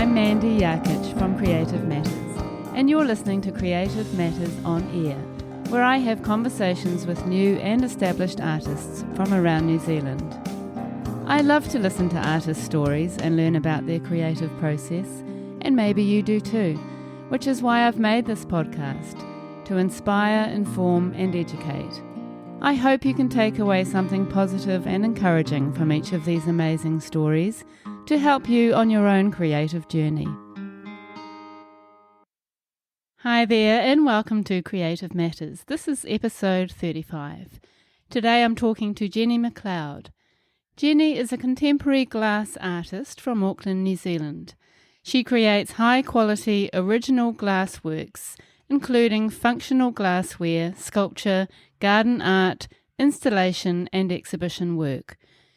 I'm Mandy Yarkich from Creative Matters, and you're listening to Creative Matters on Air, where I have conversations with new and established artists from around New Zealand. I love to listen to artists' stories and learn about their creative process, and maybe you do too, which is why I've made this podcast, to inspire, inform and educate. I hope you can take away something positive and encouraging from each of these amazing stories to help you on your own creative journey. Hi there and welcome to Creative Matters. This is episode 35. Today I'm talking to Jenny McLeod. Jenny is a contemporary glass artist from Auckland, New Zealand. She creates high-quality original glass works, including functional glassware, sculpture, garden art, installation and exhibition work.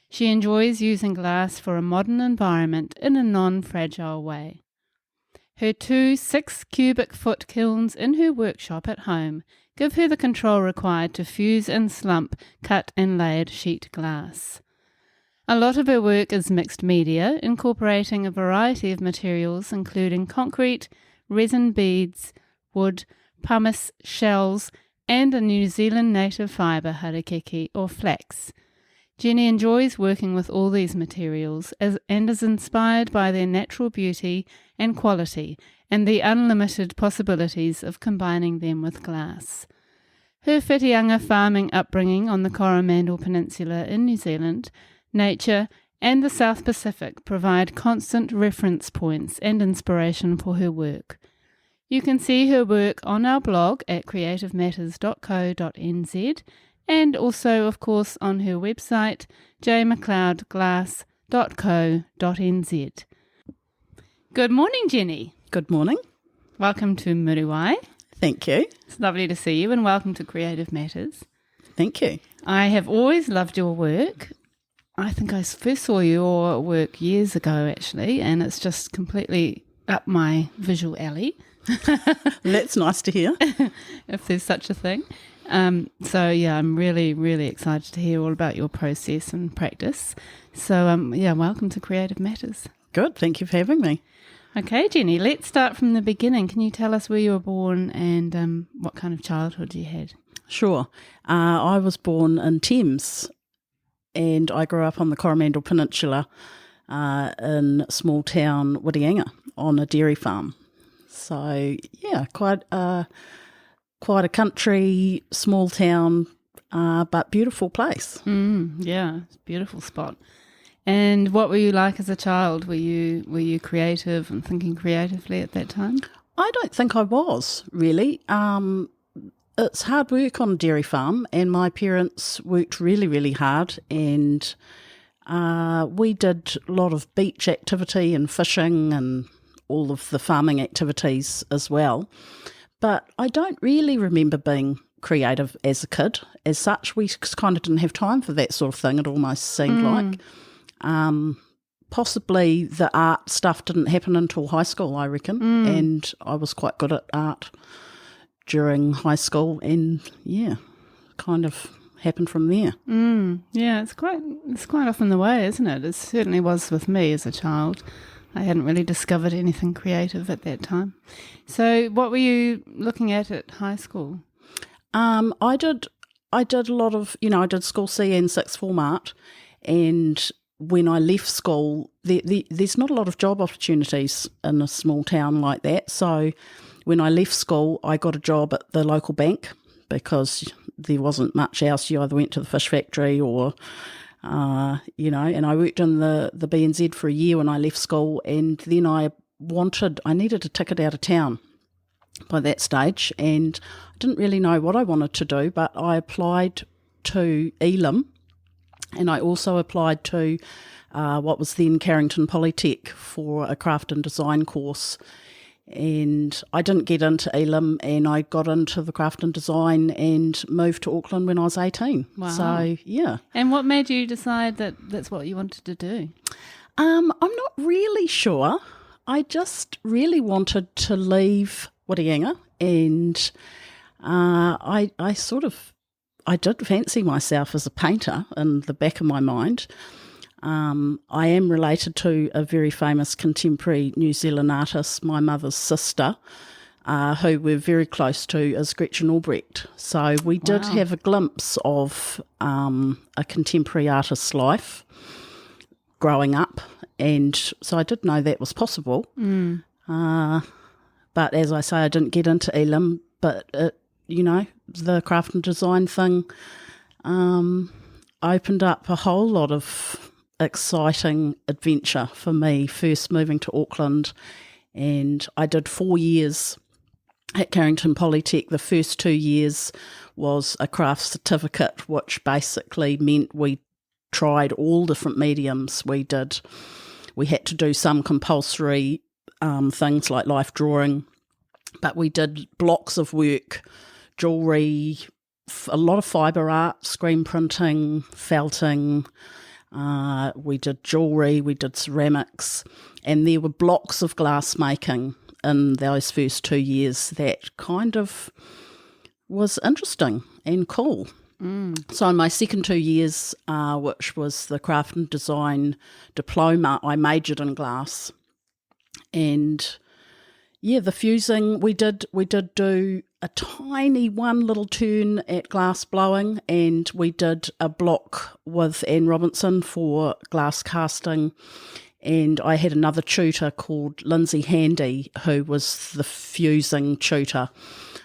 She enjoys using glass for a modern environment in a non-fragile way. Her two 6-cubic-foot kilns in her workshop at home give her the control required to fuse and slump cut and layered sheet glass. A lot of her work is mixed media, incorporating a variety of materials including concrete, resin beads, wood, pumice, shells, and a New Zealand native fibre harakeke or flax. Jenny enjoys working with all these materials and is inspired by their natural beauty and quality and the unlimited possibilities of combining them with glass. Her Whitianga farming upbringing on the Coromandel Peninsula in New Zealand, nature and the South Pacific provide constant reference points and inspiration for her work. You can see her work on our blog at creativematters.co.nz and also, of course, on her website, jmcleodglass.co.nz. Good morning, Jenny. Good morning. Welcome to Muriwai. Thank you. It's lovely to see you and welcome to Creative Matters. Thank you. I have always loved your work. I think I first saw your work years ago, actually, and it's just completely up my visual alley. That's nice to hear. If there's such a thing. So I'm really, really excited to hear all about your process and practice. So welcome to Creative Matters. Good, thank you for having me. Okay, Jenny, let's start from the beginning. Can you tell us where you were born and what kind of childhood you had? Sure. I was born in Thames and I grew up on the Coromandel Peninsula in small town Whitianga on a dairy farm. So, quite a country, small town, but beautiful place. It's a beautiful spot. And what were you like as a child? Were you creative and thinking creatively at that time? I don't think I was, really. It's hard work on a dairy farm, and my parents worked really, really hard, and we did a lot of beach activity and fishing and all of the farming activities as well. But I don't really remember being creative as a kid. As such, we kind of didn't have time for that sort of thing, it almost seemed like. Possibly the art stuff didn't happen until high school, I reckon, and I was quite good at art during high school and, kind of happened from there. Yeah, it's quite often the way, isn't it? It certainly was with me as a child. I hadn't really discovered anything creative at that time. So what were you looking at high school? I did a lot of, I did school C and sixth form art, and when I left school, there's not a lot of job opportunities in a small town like that. So when I left school, I got a job at the local bank because there wasn't much else. You either went to the fish factory or and I worked in the BNZ for a year when I left school, and then I needed a ticket out of town by that stage, and I didn't really know what I wanted to do, but I applied to Elam, and I also applied to what was then Carrington Polytech for a craft and design course. And I didn't get into Elam, and I got into the craft and design and moved to Auckland when I was 18. Wow. So, yeah. And what made you decide that that's what you wanted to do? I'm not really sure. I just really wanted to leave Whitianga, and I did fancy myself as a painter in the back of my mind. I am related to a very famous contemporary New Zealand artist, my mother's sister, who we're very close to, is Gretchen Albrecht. So we did have a glimpse of a contemporary artist's life growing up, and so I did know that was possible. But as I say, I didn't get into Elam, but the craft and design thing opened up a whole lot of exciting adventure for me, first moving to Auckland, and I did 4 years at Carrington Polytech. The first 2 years was a craft certificate, which basically meant we tried all different mediums. We had to do some compulsory things like life drawing, but we did blocks of work, jewellery, a lot of fibre art, screen printing, felting. We did jewellery, we did ceramics, and there were blocks of glass making in those first 2 years that kind of was interesting and cool. So in my second 2 years, which was the craft and design diploma, I majored in glass. And the fusing, we did do a tiny one little turn at glass blowing, and we did a block with Anne Robinson for glass casting. And I had another tutor called Lindsay Handy, who was the fusing tutor.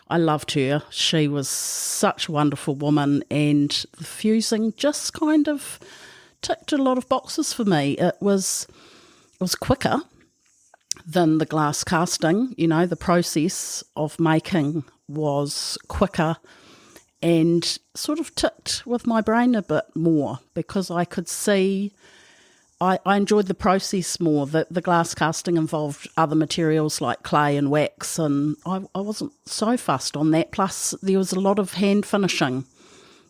I loved her. She was such a wonderful woman, and the fusing just kind of ticked a lot of boxes for me. It was quicker than the glass casting. The process of making was quicker and sort of ticked with my brain a bit more, because I could see I enjoyed the process more. The glass casting involved other materials like clay and wax, and I wasn't so fussed on that. Plus, there was a lot of hand finishing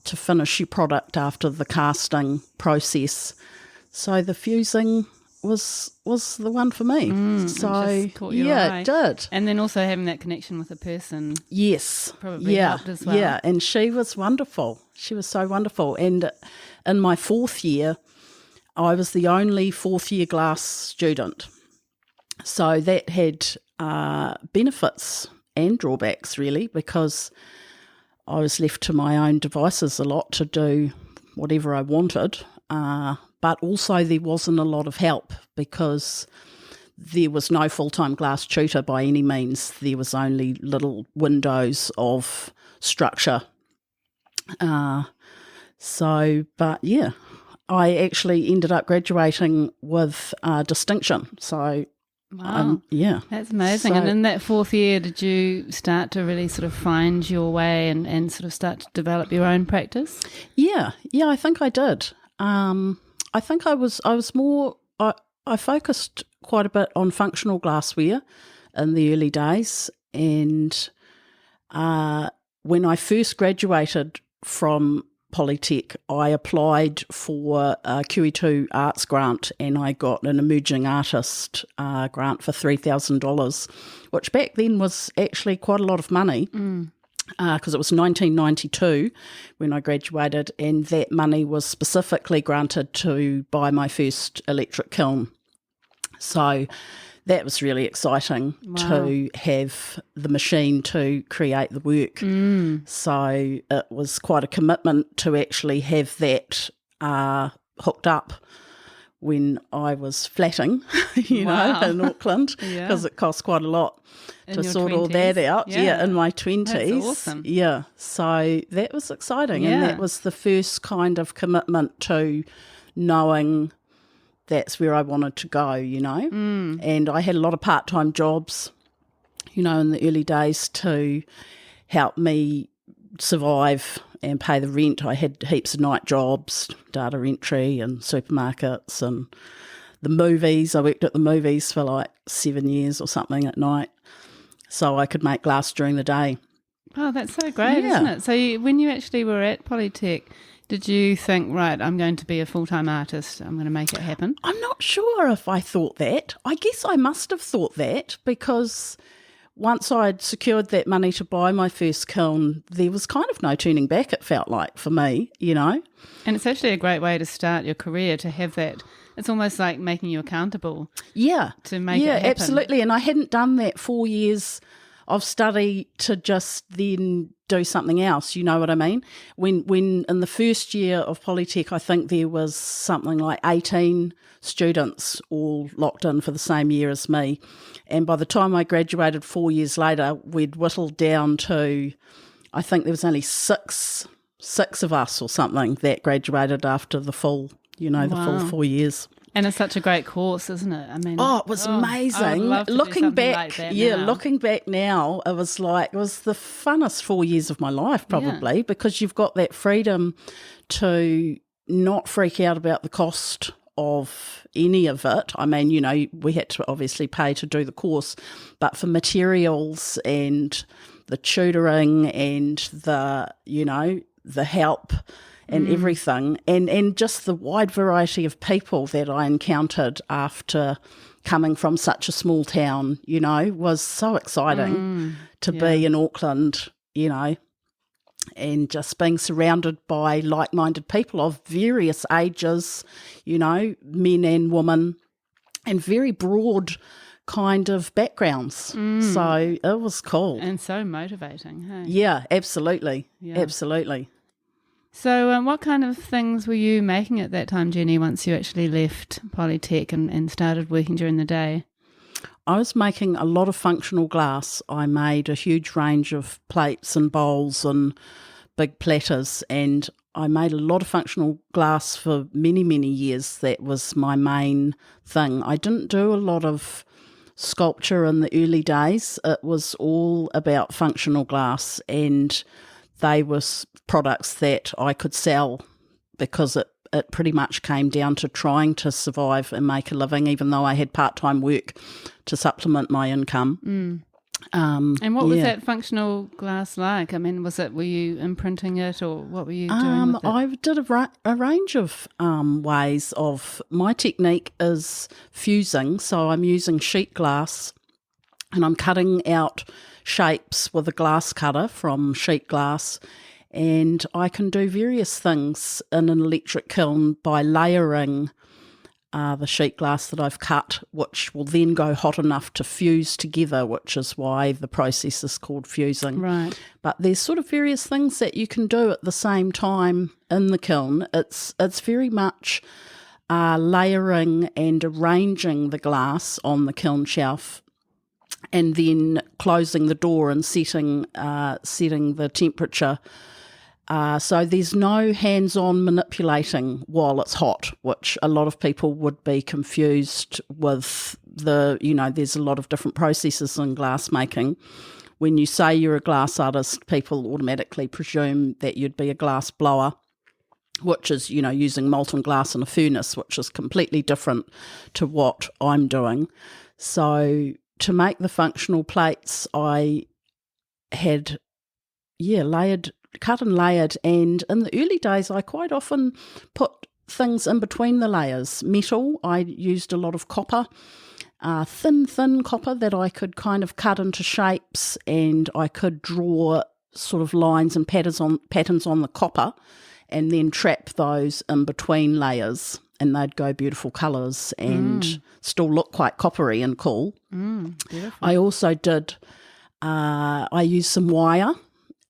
to finish your product after the casting process. So the fusing was the one for me. So caught your eye. It did. And then also having that connection with a person. Yes. Probably helped as well. Yeah, and she was wonderful. She was so wonderful. And in my fourth year, I was the only fourth-year glass student. So that had benefits and drawbacks, really, because I was left to my own devices a lot to do whatever I wanted. But also there wasn't a lot of help, because there was no full-time glass tutor by any means. There was only little windows of structure. I actually ended up graduating with distinction. So, wow, that's amazing. So, and in that fourth year, did you start to really sort of find your way and sort of start to develop your own practice? Yeah, I think I did. I think I was more. I focused quite a bit on functional glassware in the early days, and when I first graduated from Polytech, I applied for a QE2 arts grant, and I got an emerging artist grant for $3,000, which back then was actually quite a lot of money, because it was 1992 when I graduated, and that money was specifically granted to buy my first electric kiln. So that was really exciting to have the machine to create the work. So it was quite a commitment to actually have that hooked up when I was flatting, in Auckland, because it cost quite a lot to sort 20s. All that out. In my 20s. That's awesome. Yeah, so that was exciting, and that was the first kind of commitment to knowing that's where I wanted to go, And I had a lot of part-time jobs, in the early days to help me survive and pay the rent. I had heaps of night jobs, data entry and supermarkets and the movies. I worked at the movies for like 7 years or something at night, so I could make glass during the day. Oh, that's so great, isn't it? So when you actually were at Polytech, did you think, right, I'm going to be a full-time artist, I'm going to make it happen? I'm not sure if I thought that. I guess I must have thought that, because once I'd secured that money to buy my first kiln, there was kind of no turning back, it felt like, for me, you know. And it's actually a great way to start your career, to have that. It's almost like making you accountable. Yeah. To make it happen. Yeah, absolutely. And I hadn't done that 4 years of study to just then do something else, you know what I mean? When in the first year of Polytech, I think there was something like 18 students all locked in for the same year as me. And by the time I graduated 4 years later, we'd whittled down to, I think there was only six of us or something that graduated after the full, the full 4 years. And it's such a great course, isn't it? I mean, it was amazing. I would love to looking do something back, like that now. Looking back now, it was the funnest 4 years of my life, probably, because you've got that freedom to not freak out about the cost of any of it. I mean, we had to obviously pay to do the course, but for materials and the tutoring and the help and everything, and just the wide variety of people that I encountered after coming from such a small town, was so exciting to be in Auckland, and just being surrounded by like-minded people of various ages, men and women, and very broad kind of backgrounds. So it was cool. And so motivating, hey? Yeah, absolutely. Yeah. Absolutely. So what kind of things were you making at that time, Jenny, once you actually left Polytech and started working during the day? I was making a lot of functional glass. I made a huge range of plates and bowls and big platters, and I made a lot of functional glass for many, many years. That was my main thing. I didn't do a lot of sculpture in the early days. It was all about functional glass, and they were products that I could sell because it pretty much came down to trying to survive and make a living, even though I had part-time work to supplement my income. And what was that functional glass like? I mean, were you imprinting it, or what were you doing with it? I did a range of ways of, my technique is fusing, so I'm using sheet glass and I'm cutting out shapes with a glass cutter from sheet glass, and I can do various things in an electric kiln by layering the sheet glass that I've cut, which will then go hot enough to fuse together, which is why the process is called fusing. Right. But there's sort of various things that you can do at the same time in the kiln. It's very much layering and arranging the glass on the kiln shelf, and then closing the door and setting the temperature. So there's no hands-on manipulating while it's hot, which a lot of people would be confused with. There's a lot of different processes in glass making. When you say you're a glass artist, people automatically presume that you'd be a glass blower, which is, using molten glass in a furnace, which is completely different to what I'm doing. So to make the functional plates, I had, cut and layered, and in the early days I quite often put things in between the layers. Metal, I used a lot of copper, thin copper that I could kind of cut into shapes, and I could draw sort of lines and patterns on the copper and then trap those in between layers, and they'd go beautiful colours and still look quite coppery and cool. Beautiful. I also did, I used some wire,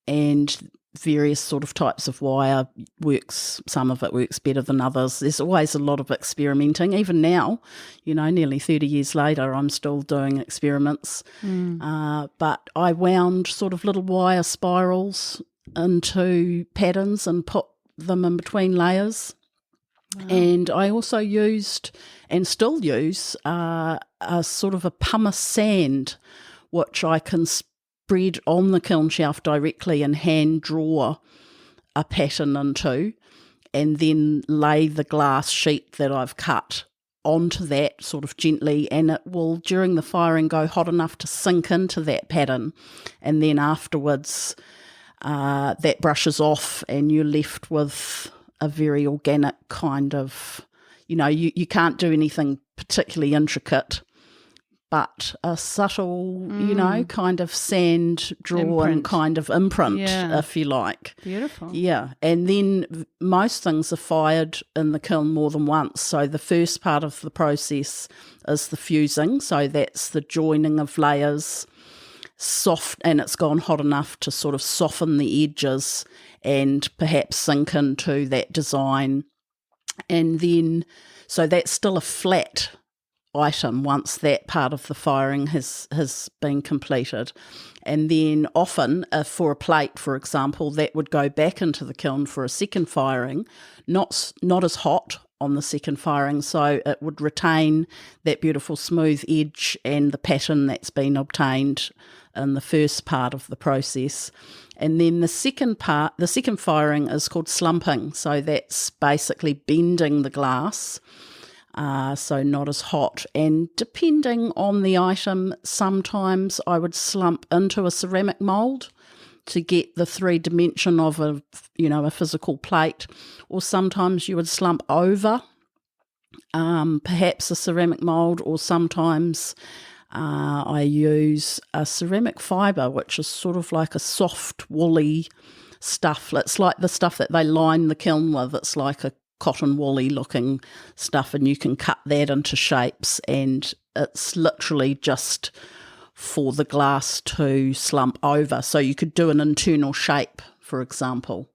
and various sort of types of wire works. Some of it works better than others. There's always a lot of experimenting. Even now, nearly 30 years later, I'm still doing experiments. But I wound sort of little wire spirals into patterns and put them in between layers. Wow. And I also used, and still use, a sort of a pumice sand, which I can spread on the kiln shelf directly and hand draw a pattern into, and then lay the glass sheet that I've cut onto that sort of gently, and it will, during the firing, go hot enough to sink into that pattern, and then afterwards that brushes off and you're left with a very organic kind of, you can't do anything particularly intricate, but a subtle, kind of sand drawn Imprint. kind of imprint, Yeah. if you like. Beautiful. Yeah, and then most things are fired in the kiln more than once. So the first part of the process is the fusing, so that's the joining of layers, soft, and it's gone hot enough to sort of soften the edges and perhaps sink into that design. And then, so that's still a flat item once that part of the firing has been completed. And then often for a plate, for example, that would go back into the kiln for a second firing, not as hot on the second firing, so it would retain that beautiful smooth edge and the pattern that's been obtained in the first part of the process. And then the second firing is called slumping, so that's basically bending the glass, so not as hot. And depending on the item, sometimes I would slump into a ceramic mould to get the 3-dimension of a physical plate, or sometimes you would slump over perhaps a ceramic mould, or sometimes I use a ceramic fibre, which is sort of like a soft woolly stuff. It's like the stuff that they line the kiln with. It's like a cotton woolly looking stuff, and you can cut that into shapes, and it's literally just for the glass to slump over. So you could do an internal shape, for example,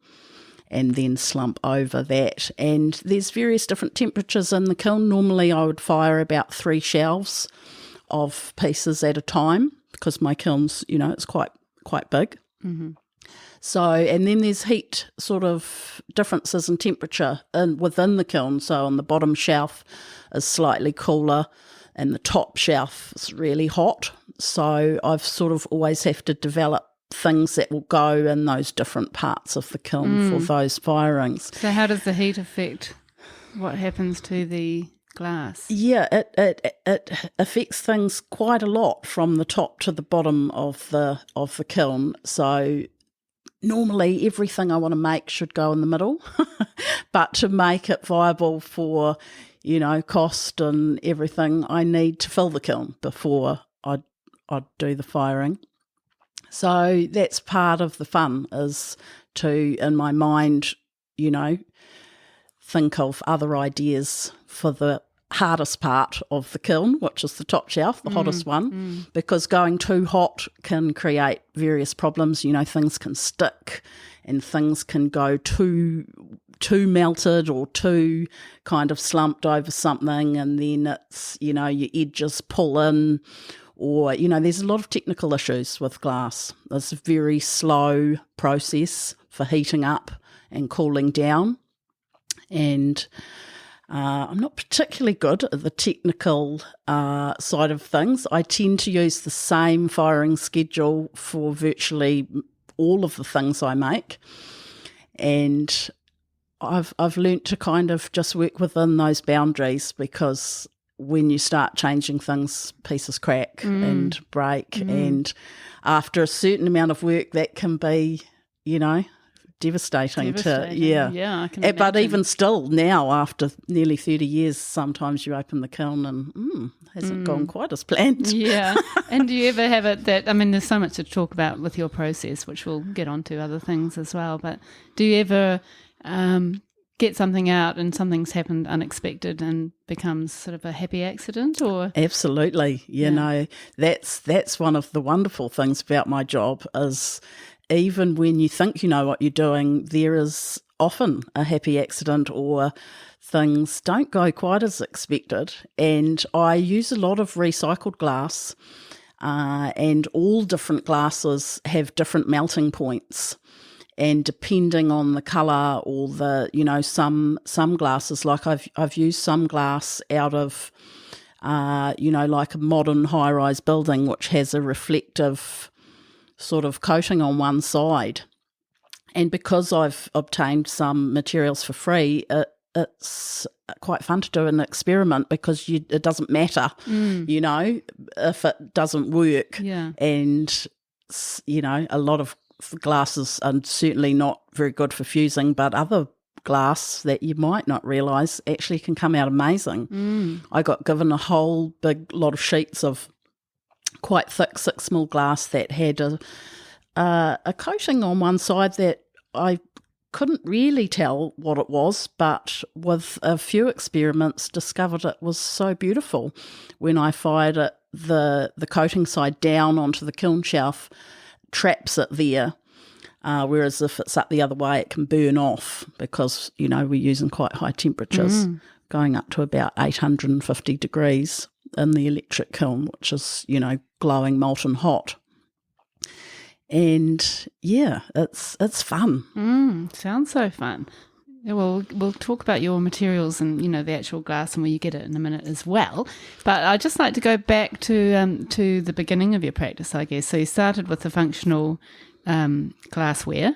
and then slump over that. And there's various different temperatures in the kiln. Normally I would fire about 3 shelves of pieces at a time, because my kiln's, it's quite big. Mm-hmm. So, and then there's heat sort of differences in temperature within the kiln. So on the bottom shelf is slightly cooler and the top shelf is really hot. So I've sort of always have to develop things that will go in those different parts of the kiln for those firings. So how does the heat affect what happens to the glass? Yeah, it affects things quite a lot from the top to the bottom of the kiln. So normally everything I want to make should go in the middle, but to make it viable for, cost and everything, I need to fill the kiln before I'd do the firing. So that's part of the fun, is to, in my mind, think of other ideas for the hardest part of the kiln, which is the top shelf, the hottest one, because going too hot can create various problems. Things can stick and things can go too melted or too kind of slumped over something, and then it's, your edges pull in, or, there's a lot of technical issues with glass. It's a very slow process for heating up and cooling down, and I'm not particularly good at the technical side of things. I tend to use the same firing schedule for virtually all of the things I make, and I've learnt to kind of just work within those boundaries, because when you start changing things, pieces crack and break, and after a certain amount of work, that can be, devastating. I can imagine. But even still now, after nearly 30 years, sometimes you open the kiln and hasn't gone quite as planned. Yeah. And do you ever have it that, there's so much to talk about with your process, which we'll get onto other things as well, but do you ever get something out and something's happened unexpected and becomes sort of a happy accident? Or Absolutely. That's one of the wonderful things about my job, is even when you think you know what you're doing, there is often a happy accident, or things don't go quite as expected. And I use a lot of recycled glass, and all different glasses have different melting points. And depending on the colour or the, some glasses, like I've used some glass out of, like a modern high-rise building, which has a reflective sort of coating on one side. And because I've obtained some materials for free, it's quite fun to do an experiment, because it doesn't matter, if it doesn't work. Yeah. And, a lot of glasses are certainly not very good for fusing, but other glass that you might not realise actually can come out amazing. I got given a whole big lot of sheets of quite thick 6mm glass that had a coating on one side that I couldn't really tell what it was, but with a few experiments discovered it was so beautiful. When I fired it, the coating side down onto the kiln shelf traps it there, whereas if it's up the other way it can burn off because, we're using quite high temperatures, going up to about 850 degrees in the electric kiln, which is, glowing molten hot. And yeah, it's fun. Sounds so fun. Yeah, well, we'll talk about your materials and the actual glass and where you get it in a minute as well. But I'd just like to go back to the beginning of your practice, I guess. So you started with the functional glassware,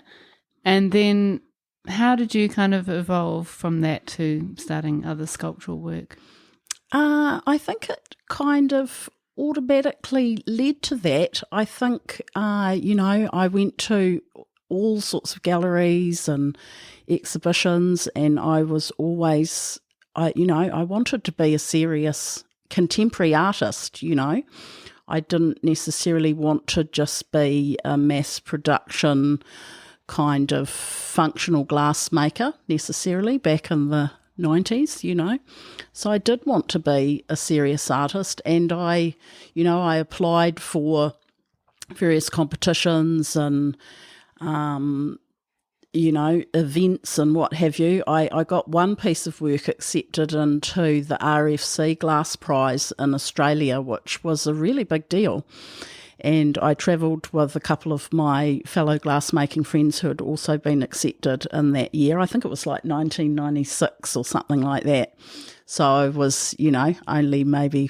and then how did you kind of evolve from that to starting other sculptural work? I think it kind of automatically led to that. I think, I went to all sorts of galleries and exhibitions, and I was always, I wanted to be a serious contemporary artist, I didn't necessarily want to just be a mass production kind of functional glass maker necessarily back in the 90s, So I did want to be a serious artist, and I applied for various competitions and, events and what have you. I got one piece of work accepted into the RFC Glass Prize in Australia, which was a really big deal. And I travelled with a couple of my fellow glassmaking friends who had also been accepted in that year. I think it was like 1996 or something like that. So I was, only maybe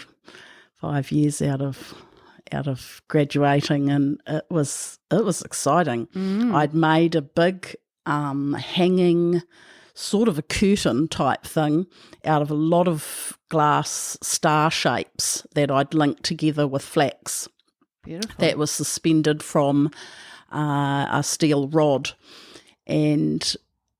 5 years out of graduating, and it was exciting. I'd made a big hanging sort of a curtain type thing out of a lot of glass star shapes that I'd linked together with flax. Beautiful. That was suspended from a steel rod, and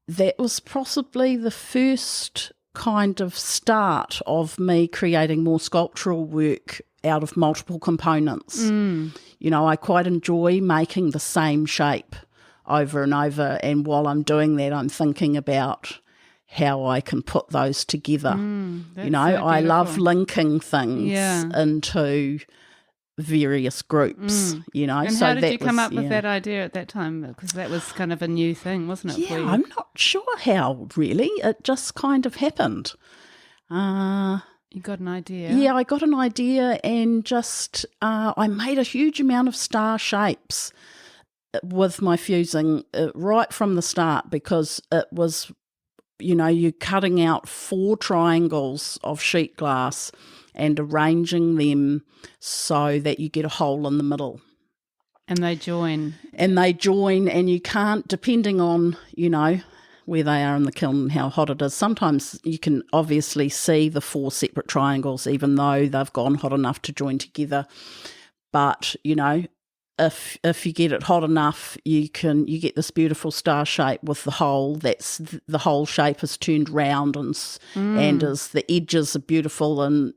that was possibly the first kind of start of me creating more sculptural work out of multiple components. I quite enjoy making the same shape over and over, and while I'm doing that I'm thinking about how I can put those together. I love linking things into various groups, And so how did you come up with that idea at that time? Because that was kind of a new thing, wasn't it? Yeah, for you? I'm not sure how, really. It just kind of happened. You got an idea? Yeah, I got an idea, and just I made a huge amount of star shapes with my fusing right from the start, because it was, you're cutting out 4 triangles of sheet glass and arranging them so that you get a hole in the middle. And they join. And you can't, depending on, where they are in the kiln and how hot it is, sometimes you can obviously see the 4 separate triangles even though they've gone hot enough to join together. But, if you get it hot enough, you get this beautiful star shape with the hole. That's the whole shape is turned round and as the edges are beautiful and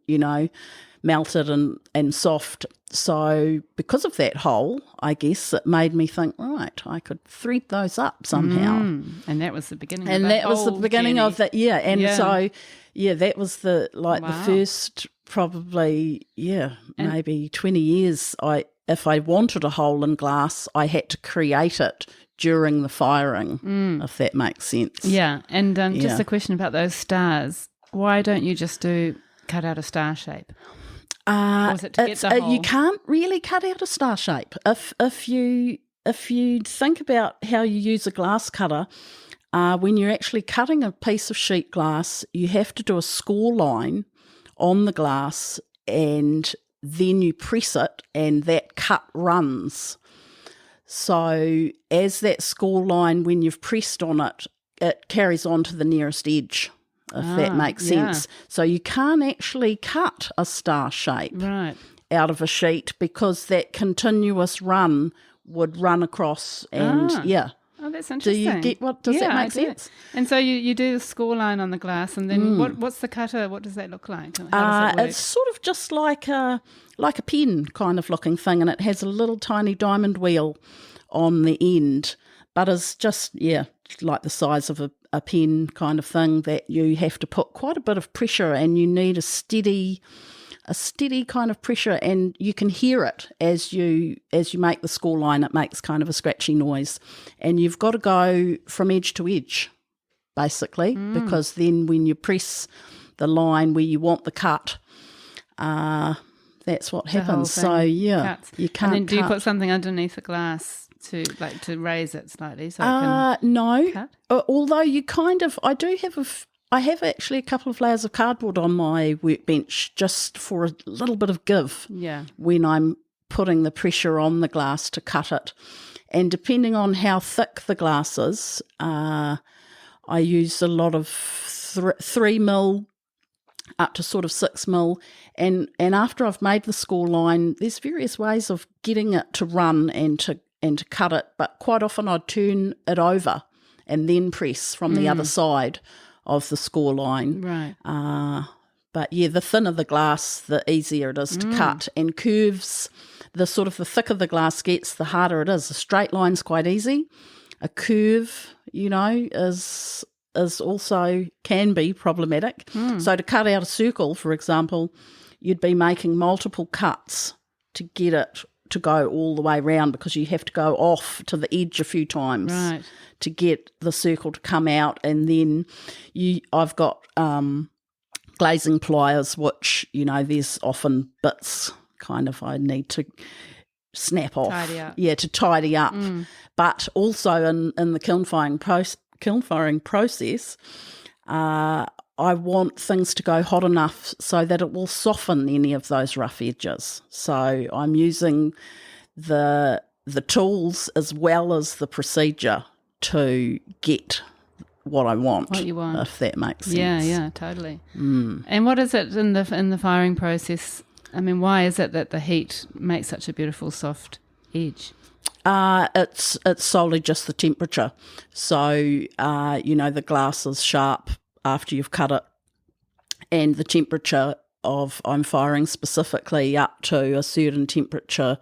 melted and soft. So because of that hole, I guess it made me think, right, I could thread those up somehow. And that was the beginning. And of that was the beginning journey. of that. Yeah, and so that was the first probably maybe 20 years. If I wanted a hole in glass, I had to create it during the firing, if that makes sense. Yeah, and just a question about those stars. Why don't you just cut out a star shape? Or was it to get the hole? You can't really cut out a star shape. If you think about how you use a glass cutter, when you're actually cutting a piece of sheet glass, you have to do a score line on the glass, and then you press it and that cut runs. So as that score line, when you've pressed on it, it carries on to the nearest edge, if that makes sense. So you can't actually cut a star shape out of a sheet, because that continuous run would run across and Oh, that's Do interesting. you get what? Does that make sense? And so you do the score line on the glass, and then what's the cutter? What does that look like? How does it work? It's sort of just like a pen kind of looking thing, and it has a little tiny diamond wheel on the end, but it's just like the size of a pen kind of thing that you have to put quite a bit of pressure, and you need a steady kind of pressure, and you can hear it as you make the score line. It makes kind of a scratchy noise, and you've got to go from edge to edge, basically, because then when you press the line where you want the cut, that's what happens. So cuts. You can't. And then do you put something underneath the glass to raise it slightly so it can no. cut? Although I have actually a couple of layers of cardboard on my workbench just for a little bit of give when I'm putting the pressure on the glass to cut it. And depending on how thick the glass is, I use a lot of 3 mil up to sort of 6 mil. And after I've made the score line, there's various ways of getting it to run and to cut it, but quite often I'd turn it over and then press from the other side of the score line. Right. But the thinner the glass, the easier it is to cut. And curves, the thicker the glass gets, the harder it is. A straight line's quite easy. A curve, is also can be problematic. So to cut out a circle, for example, you'd be making multiple cuts to get it to go all the way round, because you have to go off to the edge a few times to get the circle to come out. And then I've got glazing pliers, which, there's often bits kind of I need to snap off. Tidy up. Yeah, to tidy up. But also in the kiln firing process, I want things to go hot enough so that it will soften any of those rough edges. So I'm using the tools as well as the procedure to get what I want. What you want. If that makes sense. Yeah, totally. And what is it in the firing process? I mean, why is it that the heat makes such a beautiful soft edge? It's solely just the temperature. So, the glass is sharp after you've cut it, and the temperature I'm firing specifically up to a certain temperature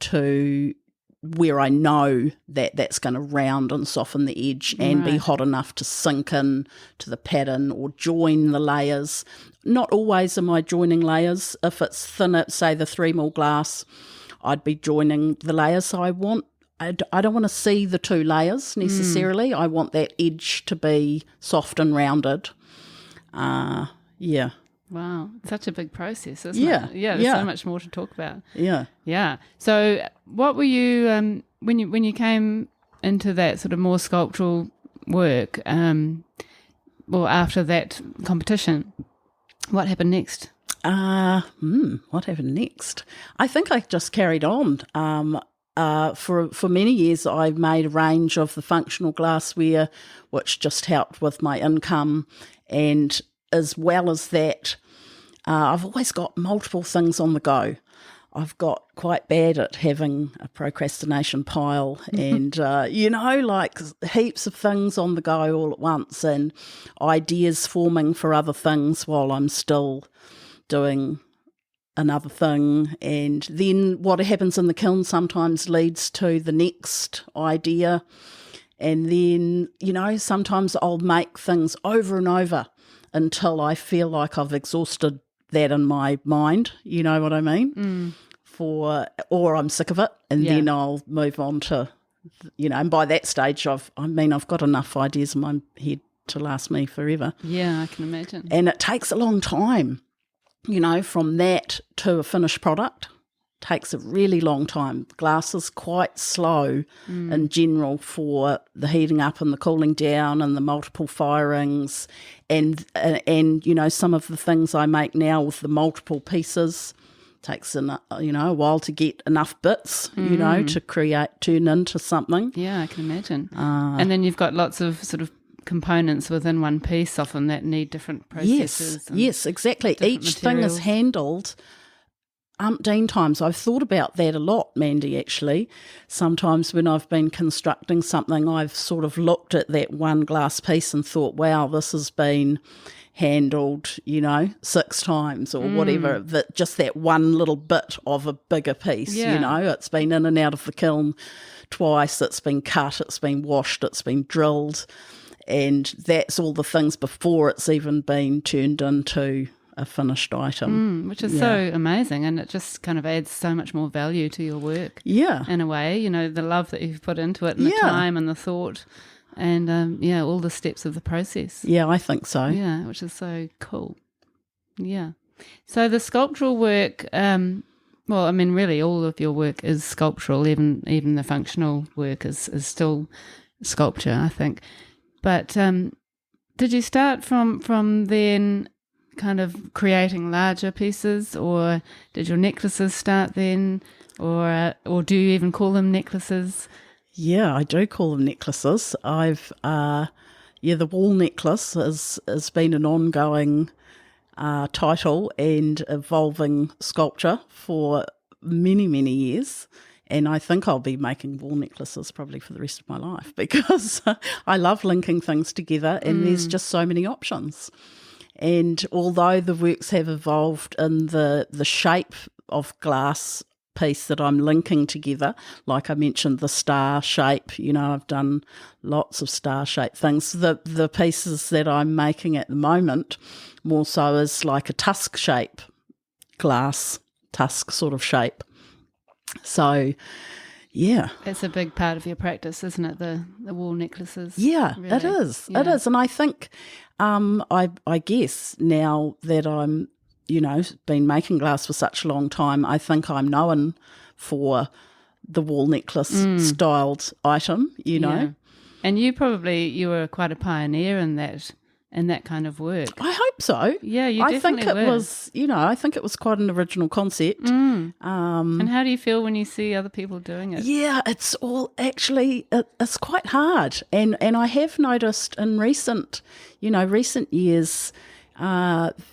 to where I know that that's going to round and soften the edge and be hot enough to sink in to the pattern or join the layers. Not always am I joining layers. If it's thinner, say the 3 mil glass, I'd be joining the layers. So I don't want to see the 2 layers necessarily. I want that edge to be soft and rounded. Wow, such a big process, isn't it? Yeah, there's so much more to talk about. Yeah. So, what were you when you came into that sort of more sculptural work? After that competition, what happened next? What happened next? I think I just carried on. For many years, I made a range of the functional glassware, which just helped with my income, and as well as that, I've always got multiple things on the go. I've got quite bad at having a procrastination pile and, like heaps of things on the go all at once and ideas forming for other things while I'm still doing another thing. And then what happens in the kiln sometimes leads to the next idea. And then, sometimes I'll make things over and over until I feel like I've exhausted that in my mind, you know what I mean? Or I'm sick of it, and then I'll move on to, and by that stage I've got enough ideas in my head to last me forever. Yeah, I can imagine. And it takes a long time, from that to a finished product. Takes a really long time. Glass is quite slow in general for the heating up and the cooling down and the multiple firings and some of the things I make now with the multiple pieces takes a while to get enough bits to turn into something. Yeah, I can imagine. And then you've got lots of sort of components within one piece often that need different processes. Yes, exactly. Each thing is handled umpteen times. I've thought about that a lot, Mandy, actually. Sometimes when I've been constructing something, I've sort of looked at that one glass piece and thought, wow, this has been handled, 6 times or whatever, that just that one little bit of a bigger piece, it's been in and out of the kiln twice, it's been cut, it's been washed, it's been drilled, and that's all the things before it's even been turned into a finished item. Which is so amazing, and it just kind of adds so much more value to your work. Yeah. In a way, the love that you've put into it and the time and the thought and, all the steps of the process. Yeah, I think so. Yeah, which is so cool. Yeah. So the sculptural work, really all of your work is sculptural, even the functional work is still sculpture, I think. But did you start from then kind of creating larger pieces, or did your necklaces start then, or do you even call them necklaces? Yeah, I do call them necklaces. I've the wall necklace has been an ongoing title and evolving sculpture for many, many years. And I think I'll be making wall necklaces probably for the rest of my life, because I love linking things together, and there's just so many options. And although the works have evolved in the shape of glass piece that I'm linking together, like I mentioned, the star shape, I've done lots of star shaped things. The pieces that I'm making at the moment more so is like a tusk shape, glass tusk sort of shape. So, yeah. It's a big part of your practice, isn't it, the wall necklaces? Yeah, really? It is. Yeah. It is. And I think, I guess now that I'm, been making glass for such a long time, I think I'm known for the wall necklace styled item, Yeah. And you were quite a pioneer in that kind of work. I hope so. Yeah, you I definitely think it were. was, I think it was quite an original concept. And how do you feel when you see other people doing it? Yeah, it's all actually, it's quite hard. And I have noticed in recent years,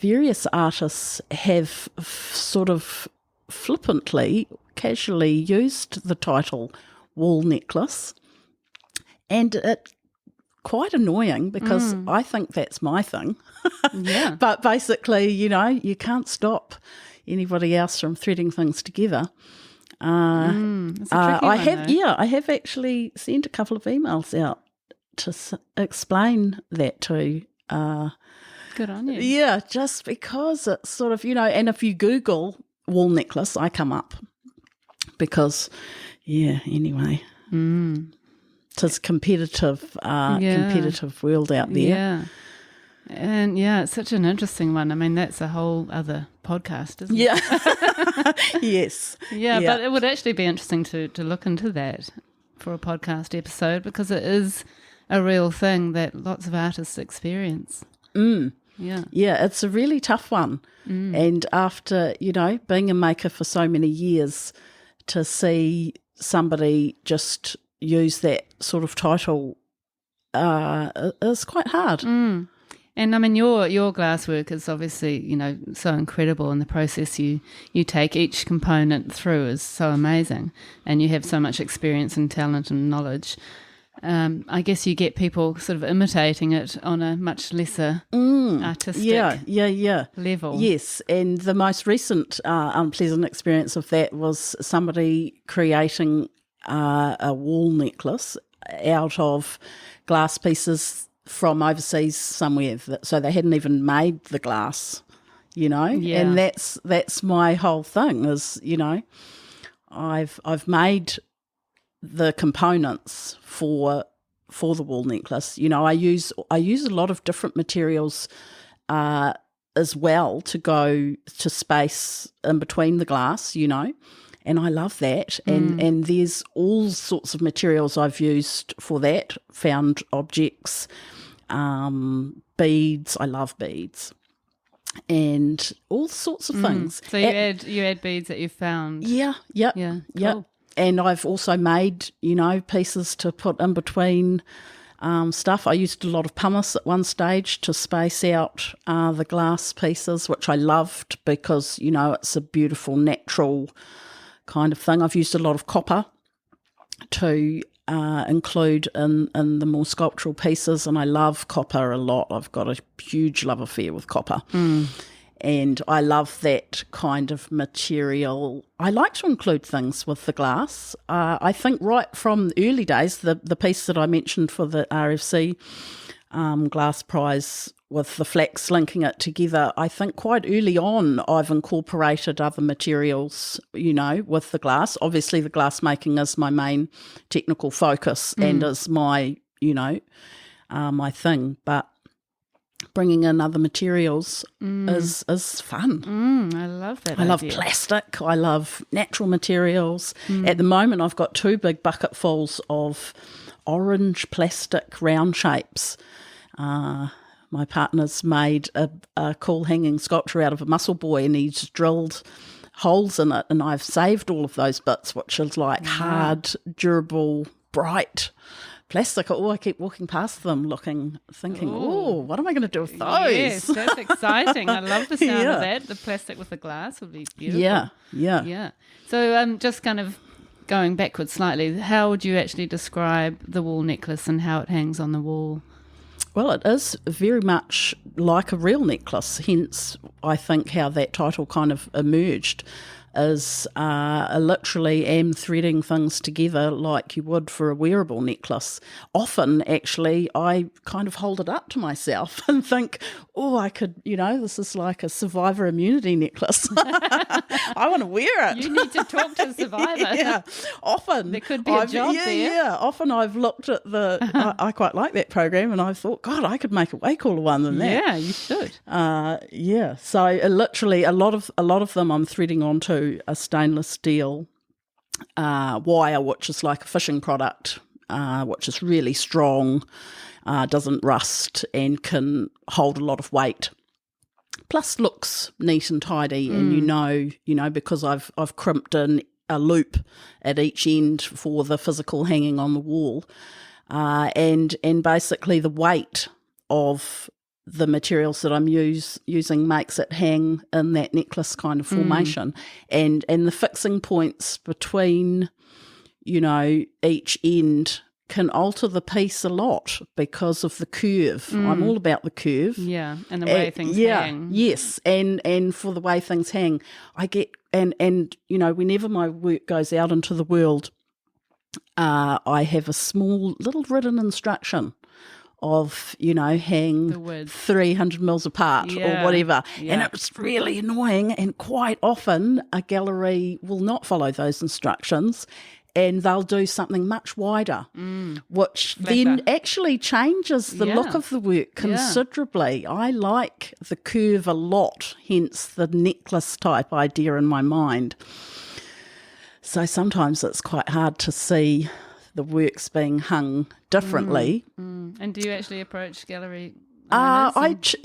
various artists have sort of flippantly, casually used the title wall necklace. And it quite annoying, because I think that's my thing. Yeah. But basically, you can't stop anybody else from threading things together. It's a tricky one, I have actually sent a couple of emails out to explain that to. Good on you. Yeah, just because it's sort of, and if you Google wall necklace, I come up, because, anyway. It's a competitive world out there. Yeah. And it's such an interesting one. I mean, that's a whole other podcast, isn't it? Yeah. Yes. Yeah, but it would actually be interesting to look into that for a podcast episode, because it is a real thing that lots of artists experience. Yeah. Yeah, it's a really tough one. And after, being a maker for so many years, to see somebody just use that sort of title is quite hard. And I mean, your glass work is obviously, so incredible, and the process you take each component through is so amazing, and you have so much experience and talent and knowledge. I guess you get people sort of imitating it on a much lesser artistic level. Yes, and the most recent unpleasant experience of that was somebody creating a wall necklace out of glass pieces from overseas somewhere, so they hadn't even made the glass, and that's my whole thing is, I've made the components for the wall necklace. I use a lot of different materials as well to go to space in between the glass, and I love that. And there's all sorts of materials I've used for that, found objects, beads. I love beads. And all sorts of things. So you add beads that you've found. Yeah. Cool. And I've also made, pieces to put in between stuff. I used a lot of pumice at one stage to space out the glass pieces, which I loved because, it's a beautiful natural kind of thing. I've used a lot of copper to include in the more sculptural pieces, and I love copper a lot. I've got a huge love affair with copper. And I love that kind of material. I like to include things with the glass. I think right from the early days, the piece that I mentioned for the RFC glass prize with the flax linking it together, I think quite early on I've incorporated other materials, with the glass. Obviously the glass making is my main technical focus and is my, my thing, but bringing in other materials is fun. I love that. I love plastic. I love natural materials. At the moment, I've got 2 big bucketfuls of orange plastic round shapes. My partner's made a cool hanging sculpture out of a mussel buoy, and he's drilled holes in it, and I've saved all of those bits, which is like hard, durable, bright plastic. I keep walking past them thinking, what am I going to do with those? Yes, that's exciting. I love the sound of that. The plastic with the glass would be beautiful. Yeah. So just kind of going backwards slightly, how would you actually describe the wall necklace and how it hangs on the wall? Well, it is very much like a real necklace, hence I think how that title kind of emerged. Is I literally am threading things together like you would for a wearable necklace. Often, actually, I kind of hold it up to myself and think, I could, this is like a survivor immunity necklace. I want to wear it. You need to talk to a survivor. Yeah, often. There could be a job there. Yeah, often I've looked at I quite like that program, and I've thought, God, I could make a way cooler one than that. Yeah, you should. So literally a lot of them I'm threading onto a stainless steel wire, which is like a fishing product, which is really strong, doesn't rust, and can hold a lot of weight. Plus, looks neat and tidy, and because I've crimped in a loop at each end for the physical hanging on the wall, and basically the weight of the materials that I'm using makes it hang in that necklace kind of formation, and the fixing points between, each end can alter the piece a lot because of the curve. I'm all about the curve. Yeah, and the way things hang. Yes, and for the way things hang, I get and whenever my work goes out into the world, I have a small little written instruction of, hang 300 mils apart or whatever. Yeah. And it's really annoying, and quite often a gallery will not follow those instructions and they'll do something much wider, which then actually changes the look of the work considerably. I like the curve a lot, hence the necklace type idea in my mind. So sometimes it's quite hard to see the works being hung differently. And do you actually approach gallery owners?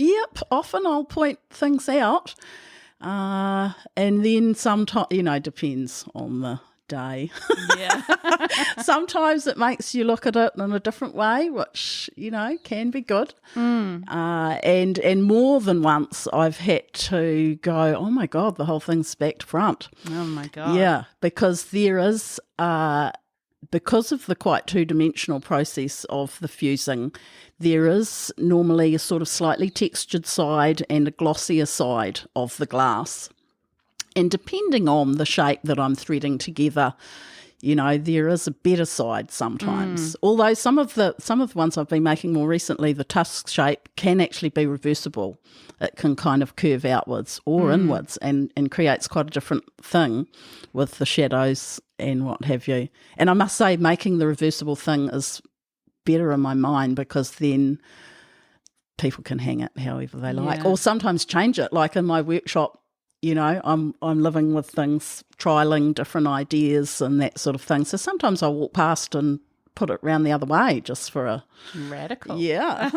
Often I'll point things out, and then sometimes, depends on the day. Yeah. Sometimes it makes you look at it in a different way, which, can be good. And more than once I've had to go, oh my God, the whole thing's back to front. Oh my God. Yeah, because there is... because of the quite two-dimensional process of the fusing, there is normally a sort of slightly textured side and a glossier side of the glass. And depending on the shape that I'm threading together, there is a better side sometimes. Although some of the ones I've been making more recently, the tusk shape can actually be reversible. It can kind of curve outwards or inwards and creates quite a different thing with the shadows and what have you. And I must say, making the reversible thing is better in my mind, because then people can hang it however they like, or sometimes change it. Like in my workshop, I'm living with things, trialling different ideas and that sort of thing. So sometimes I'll walk past and put it round the other way just for a radical. Yeah.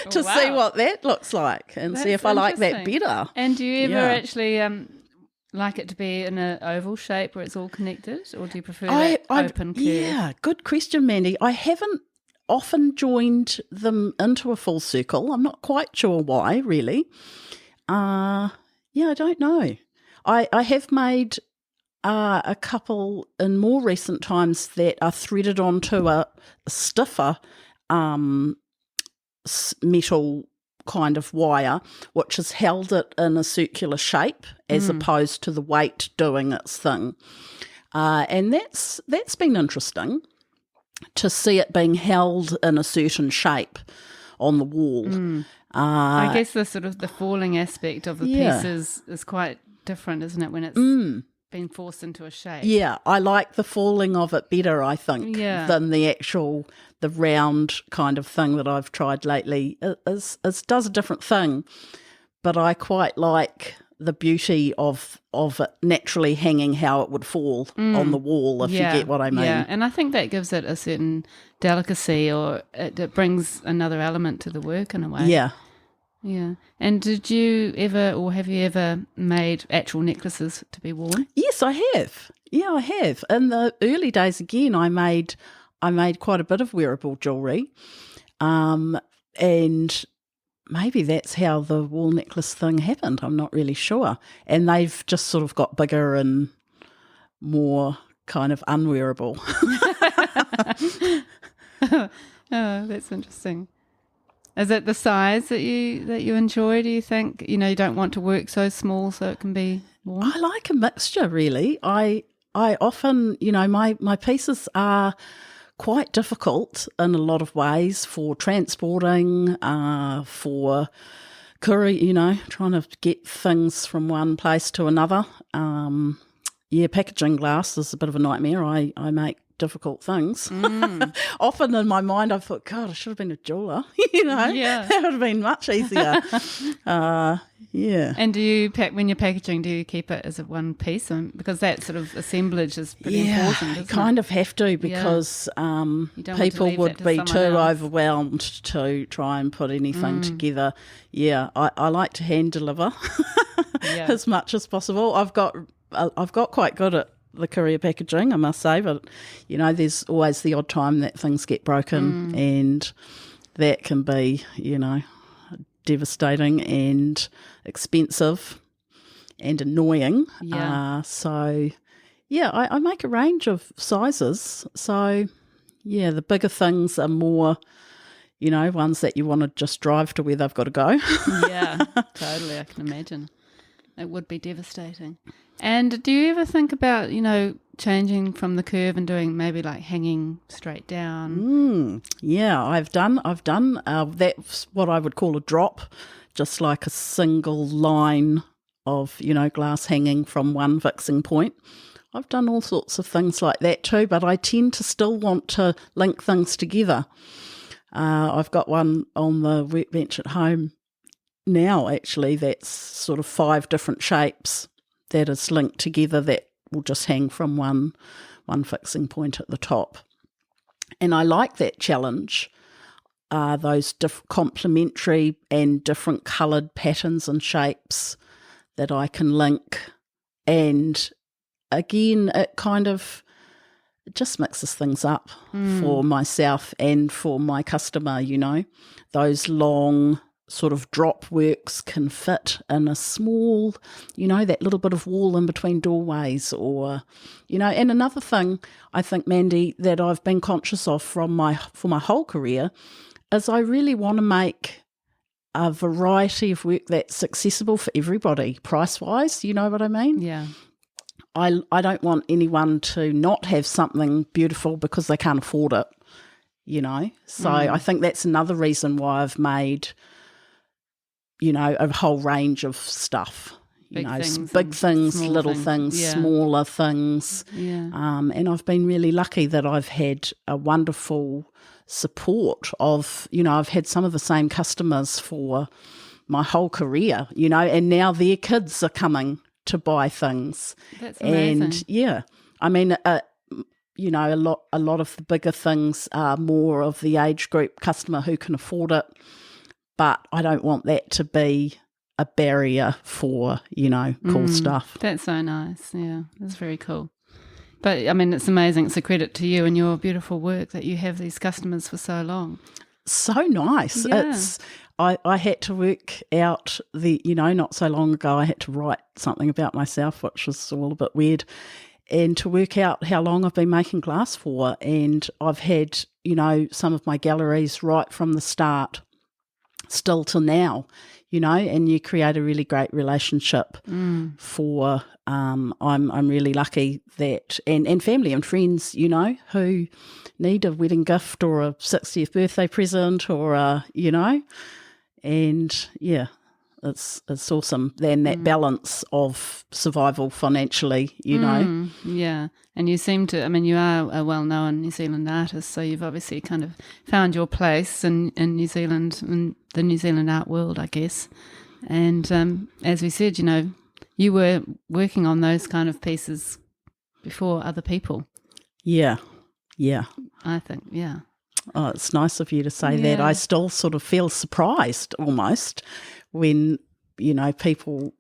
to see what that looks like and see if I like that better. And do you ever actually like it to be in an oval shape where it's all connected, or do you prefer that open curve? Yeah, good question, Mandy. I haven't often joined them into a full circle. I'm not quite sure why, really. I don't know. I have made a couple in more recent times that are threaded onto a stiffer metal kind of wire, which has held it in a circular shape as opposed to the weight doing its thing. And that's been interesting to see it being held in a certain shape on the wall. I guess the sort of the falling aspect of the piece is quite different, isn't it, when it's been forced into a shape? Yeah, I like the falling of it better, I think, than the round kind of thing that I've tried lately. It does a different thing, but I quite like the beauty of it naturally hanging how it would fall on the wall, if you get what I mean. Yeah, and I think that gives it a certain delicacy, or it brings another element to the work in a way. Yeah. Yeah. And did you ever, or have you ever made actual necklaces to be worn? Yes, I have. Yeah, I have. In the early days, again, I made quite a bit of wearable jewellery, and maybe that's how the wall necklace thing happened. I'm not really sure. And they've just sort of got bigger and more kind of unwearable. Oh, that's interesting. Is it the size that you enjoy? Do you think you don't want to work so small so it can be worn? I like a mixture, really. I often, my pieces are quite difficult in a lot of ways for transporting, for courier, trying to get things from one place to another. Packaging glass is a bit of a nightmare. I make difficult things. Often in my mind I thought, God, I should have been a jeweller. That would have been much easier. And do you when you're packaging, do you keep it as a one piece? Because that sort of assemblage is pretty important, isn't kind it? of have to, because people would be too overwhelmed to try and put anything together. I like to hand deliver as much as possible. I've got quite good at the courier packaging, I must say, but there's always the odd time that things get broken, and that can be devastating and expensive and annoying. I make a range of sizes. So the bigger things are more ones that you want to just drive to where they've got to go. Totally, I can imagine. It would be devastating. And do you ever think about, changing from the curve and doing maybe like hanging straight down? I've done. That's what I would call a drop, just like a single line of, glass hanging from one fixing point. I've done all sorts of things like that too, but I tend to still want to link things together. I've got one on the workbench at home now, actually, that's sort of 5 different shapes that is linked together, that will just hang from one fixing point at the top. And I like that challenge, those complementary and different coloured patterns and shapes that I can link. And again, it just mixes things up for myself and for my customer, Those long sort of drop works can fit in a small, that little bit of wall in between doorways, or, and another thing I think, Mandy, that I've been conscious of for my whole career is I really want to make a variety of work that's accessible for everybody, price-wise, you know what I mean? Yeah. I don't want anyone to not have something beautiful because they can't afford it, So I think that's another reason why I've made a whole range of stuff, big things, little things, smaller things. Yeah. And I've been really lucky that I've had a wonderful support of, I've had some of the same customers for my whole career, and now their kids are coming to buy things. That's amazing. And I mean, a lot of the bigger things are more of the age group customer who can afford it. But I don't want that to be a barrier for, cool stuff. That's so nice. Yeah, that's very cool. But, I mean, it's amazing. It's a credit to you and your beautiful work that you have these customers for so long. So nice. Yeah. I had to work out not so long ago, I had to write something about myself, which was all a bit weird, and to work out how long I've been making glass for. And I've had, some of my galleries right from the start still to now, and you create a really great relationship for, I'm really lucky that, and family and friends, who need a wedding gift or a 60th birthday present or and yeah, it's awesome. Then that balance of survival financially, Yeah, and you seem to, I mean, you are a well-known New Zealand artist, so you've obviously kind of found your place in New Zealand, in the New Zealand art world, I guess. And as we said, you were working on those kind of pieces before other people. Yeah. I think, yeah. Oh, it's nice of you to say that. I still sort of feel surprised almost when, people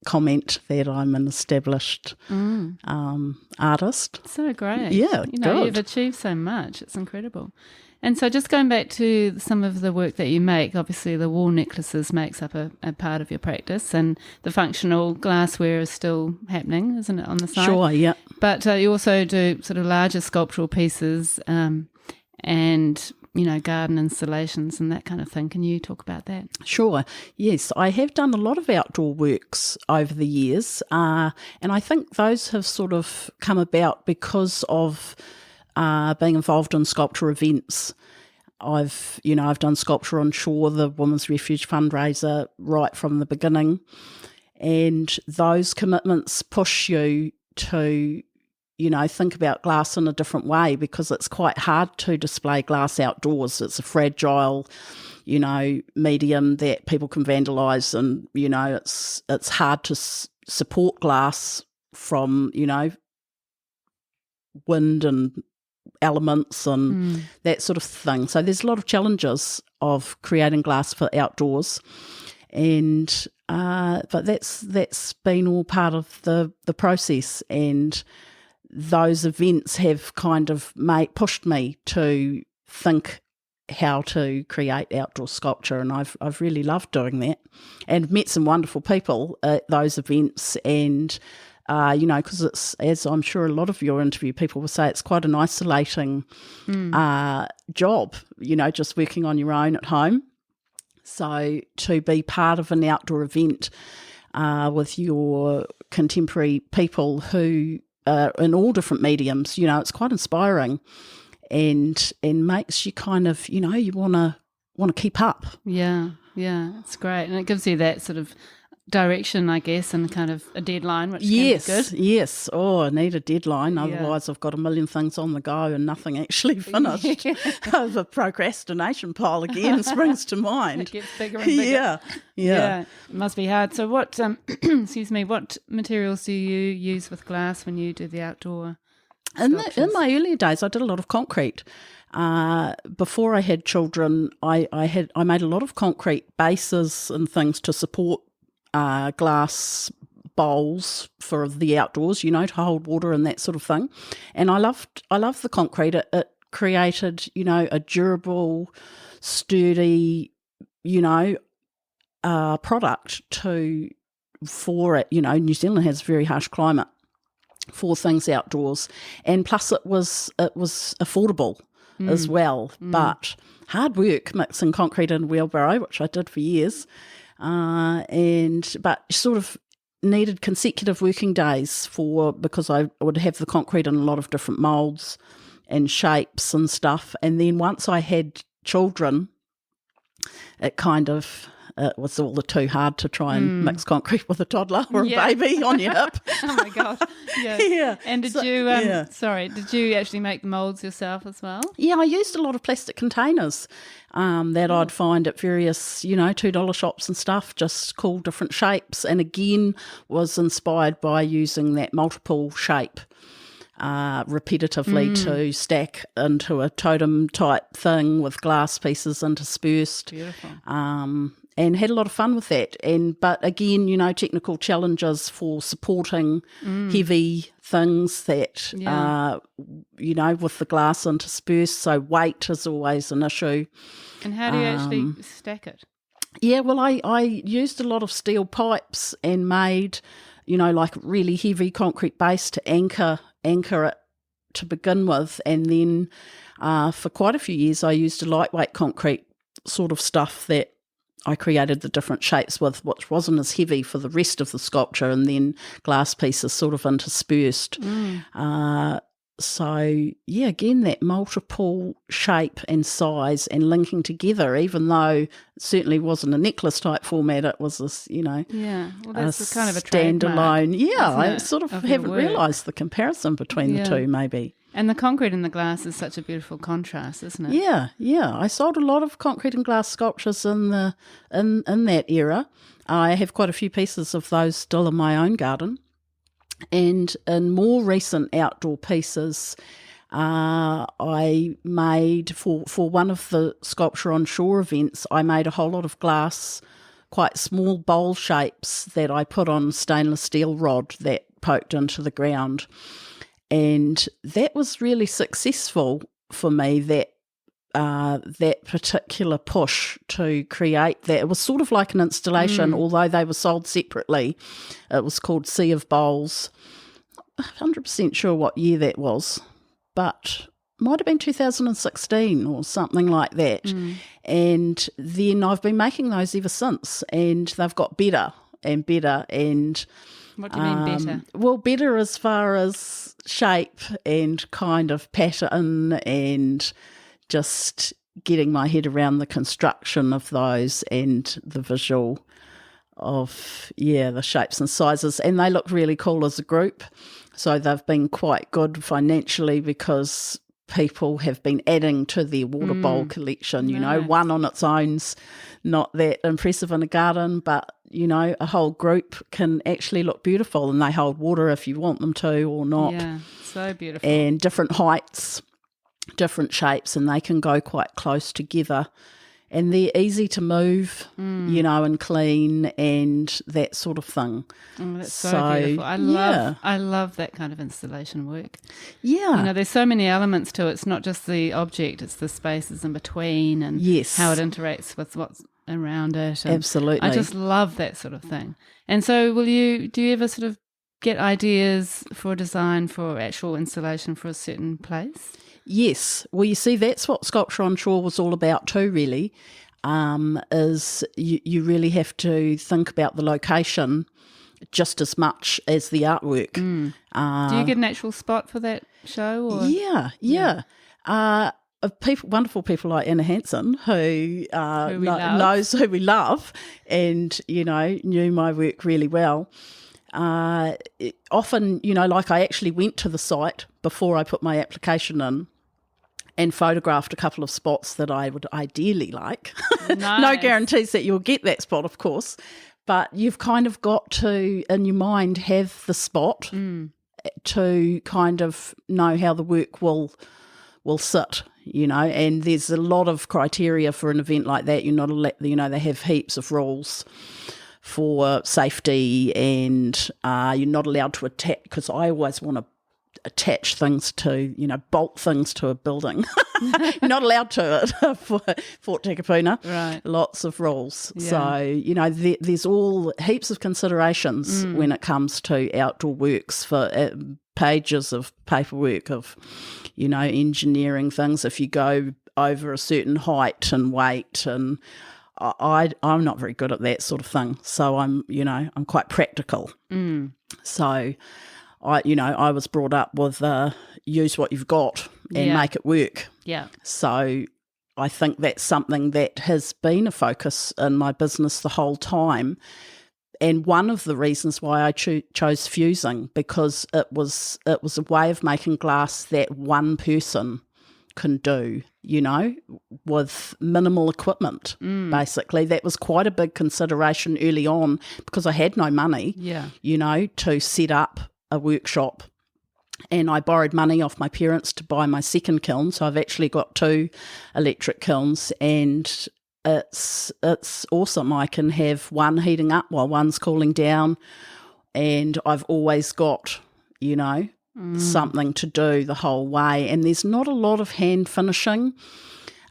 comment that I'm an established artist. So great. Yeah, good. You've achieved so much. It's incredible. And so just going back to some of the work that you make, obviously the wall necklaces makes up a part of your practice, and the functional glassware is still happening, isn't it, on the side? Sure, yeah. But you also do sort of larger sculptural pieces and, garden installations and that kind of thing. Can you talk about that? Sure. Yes, I have done a lot of outdoor works over the years, and I think those have sort of come about because of being involved in sculpture events. I've done Sculpture on Shore, the Women's Refuge fundraiser, right from the beginning, and those commitments push you to think about glass in a different way, because it's quite hard to display glass outdoors. It's a fragile, medium that people can vandalise, and, it's hard to support glass from, wind and elements and that sort of thing. So there's a lot of challenges of creating glass for outdoors, and but that's been all part of the process, and those events have kind of pushed me to think how to create outdoor sculpture, and I've really loved doing that, and met some wonderful people at those events, and because it's, as I'm sure a lot of your interview people will say, it's quite an isolating job, just working on your own at home. So to be part of an outdoor event with your contemporary people who in all different mediums, it's quite inspiring, and makes you kind of, you want to keep up. Yeah, it's great, and it gives you that sort of direction, I guess, and kind of a deadline, which can be good. Yes. Oh, I need a deadline, otherwise I've got a million things on the go and nothing actually finished. The procrastination pile again springs to mind. It gets bigger and bigger. Yeah. It must be hard. So what, what materials do you use with glass when you do the outdoor sculptures? In my earlier days, I did a lot of concrete. Before I had children, I made a lot of concrete bases and things to support glass bowls for the outdoors, to hold water and that sort of thing. And I loved the concrete. It created, a durable, sturdy, product for it. New Zealand has a very harsh climate for things outdoors, and plus it was affordable as well. But hard work mixing concrete and wheelbarrow, which I did for years. But sort of needed consecutive working days because I would have the concrete in a lot of different moulds and shapes and stuff. And then once I had children, it kind of was all the too hard to try and mix concrete with a toddler or a baby on your hip. Oh my gosh. Yeah. And did you actually make the moulds yourself as well? Yeah, I used a lot of plastic containers that I'd find at various, $2 shops and stuff, just cool different shapes, and again was inspired by using that multiple shape repetitively to stack into a totem type thing with glass pieces interspersed. Beautiful. and had a lot of fun with that. But again, technical challenges for supporting heavy things that, with the glass interspersed. So weight is always an issue. And how do you actually stack it? Yeah, well, I used a lot of steel pipes and made, like really heavy concrete base to anchor it to begin with. And then for quite a few years, I used a lightweight concrete sort of stuff that I created the different shapes with, which wasn't as heavy for the rest of the sculpture, and then glass pieces sort of interspersed. So, yeah, again, that multiple shape and size and linking together, even though it certainly wasn't a necklace type format, it was this, Yeah, well, that's kind of a standalone. Yeah, I sort of haven't realised the comparison between the two, maybe. And the concrete and the glass is such a beautiful contrast, isn't it? Yeah. I sold a lot of concrete and glass sculptures in that era. I have quite a few pieces of those still in my own garden. And in more recent outdoor pieces, I made for one of the Sculpture on Shore events, I made a whole lot of glass, quite small bowl shapes that I put on stainless steel rod that poked into the ground. And that was really successful for me, that particular push to create that. It was sort of like an installation, although they were sold separately. It was called Sea of Bowls. Not 100% sure what year that was, but might have been 2016 or something like that. And then I've been making those ever since, and they've got better and better. And what do you mean better? Well, better as far as shape and kind of pattern, and just getting my head around the construction of those and the visual of, the shapes and sizes. And they look really cool as a group. So they've been quite good financially because people have been adding to their water bowl collection. One on its own's not that impressive in a garden, but a whole group can actually look beautiful, and they hold water if you want them to or not. Yeah, so beautiful. And different heights, different shapes, and they can go quite close together. And they're easy to move, and clean and that sort of thing. Oh, that's so beautiful. I love that kind of installation work. Yeah. There's so many elements to it. It's not just the object, it's the spaces in between and how it interacts with what's around it. And absolutely. I just love that sort of thing. And so do you ever sort of get ideas for design for actual installation for a certain place? Yes. Well, you see, that's what Sculpture on Shore was all about too, really, is you really have to think about the location just as much as the artwork. Do you get an actual spot for that show? Or? Yeah. Wonderful people like Anna Hansen, who knows who we love and, knew my work really well. Often, like I actually went to the site before I put my application in and photographed a couple of spots that I would ideally like. Nice. No guarantees that you'll get that spot, of course, but you've kind of got to, in your mind, have the spot to kind of know how the work will sit, and there's a lot of criteria for an event like that. You're not allowed, they have heaps of rules for safety, and you're not allowed to attach, because I always want to attach things to, bolt things to a building. You're not allowed to it for Fort Takapuna. Right. Lots of rules. Yeah. So, there's all heaps of considerations when it comes to outdoor works, for pages of paperwork of, engineering things. If you go over a certain height and weight, and I'm not very good at that sort of thing. So I'm quite practical. So I was brought up with use what you've got and make it work. Yeah. So I think that's something that has been a focus in my business the whole time. And one of the reasons why I chose fusing, because it was a way of making glass that one person can do, with minimal equipment, basically. That was quite a big consideration early on, because I had no money, to set up a workshop. And I borrowed money off my parents to buy my second kiln. So I've actually got 2 electric kilns, and it's awesome. I can have one heating up while one's cooling down, and I've always got, something to do the whole way. And there's not a lot of hand finishing.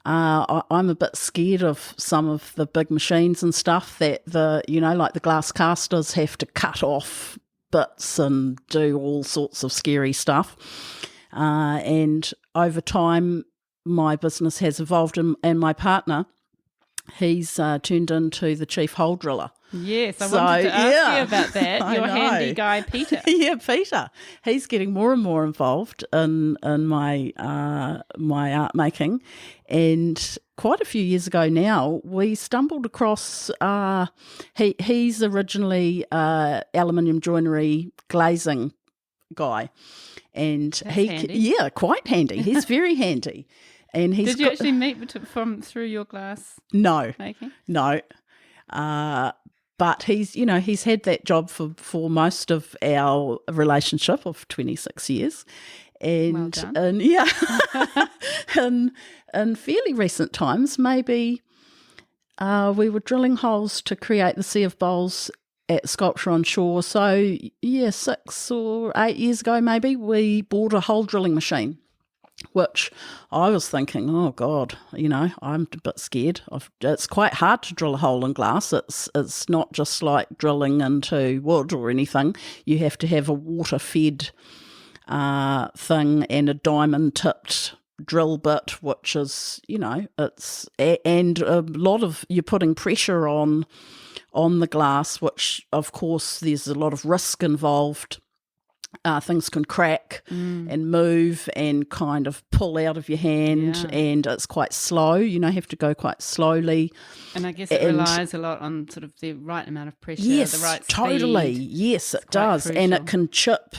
I'm a bit scared of some of the big machines and stuff that like the glass casters have to cut off bits and do all sorts of scary stuff. And over time, my business has evolved, and my partner, he's turned into the chief hole driller. Yes, I wanted to ask you about that. Your handy guy, Peter. Yeah, Peter. He's getting more and more involved in my art making. And quite a few years ago now, we stumbled across, he's originally aluminium joinery glazing guy. And That's handy. Quite handy. He's very handy. And Did you actually meet through your glass making? No. But he's had that job for most of our relationship of 26 years. And, well and in fairly recent times, maybe we were drilling holes to create the Sea of Bowls at Sculpture on Shore. So, 6 or 8 years ago maybe, we bought a hole drilling machine, which I was thinking, oh God, I'm a bit scared. It's quite hard to drill a hole in glass. It's not just like drilling into wood or anything. You have to have a water-fed thing and a diamond-tipped drill bit, which is, and a lot of, you're putting pressure on the glass, which of course there's a lot of risk involved. Things can crack and move and kind of pull out of your hand, and it's quite slow. Have to go quite slowly. And I guess it relies a lot on sort of the right amount of pressure, yes, the right speed. Totally. Yes, it does. Crucial. And it can chip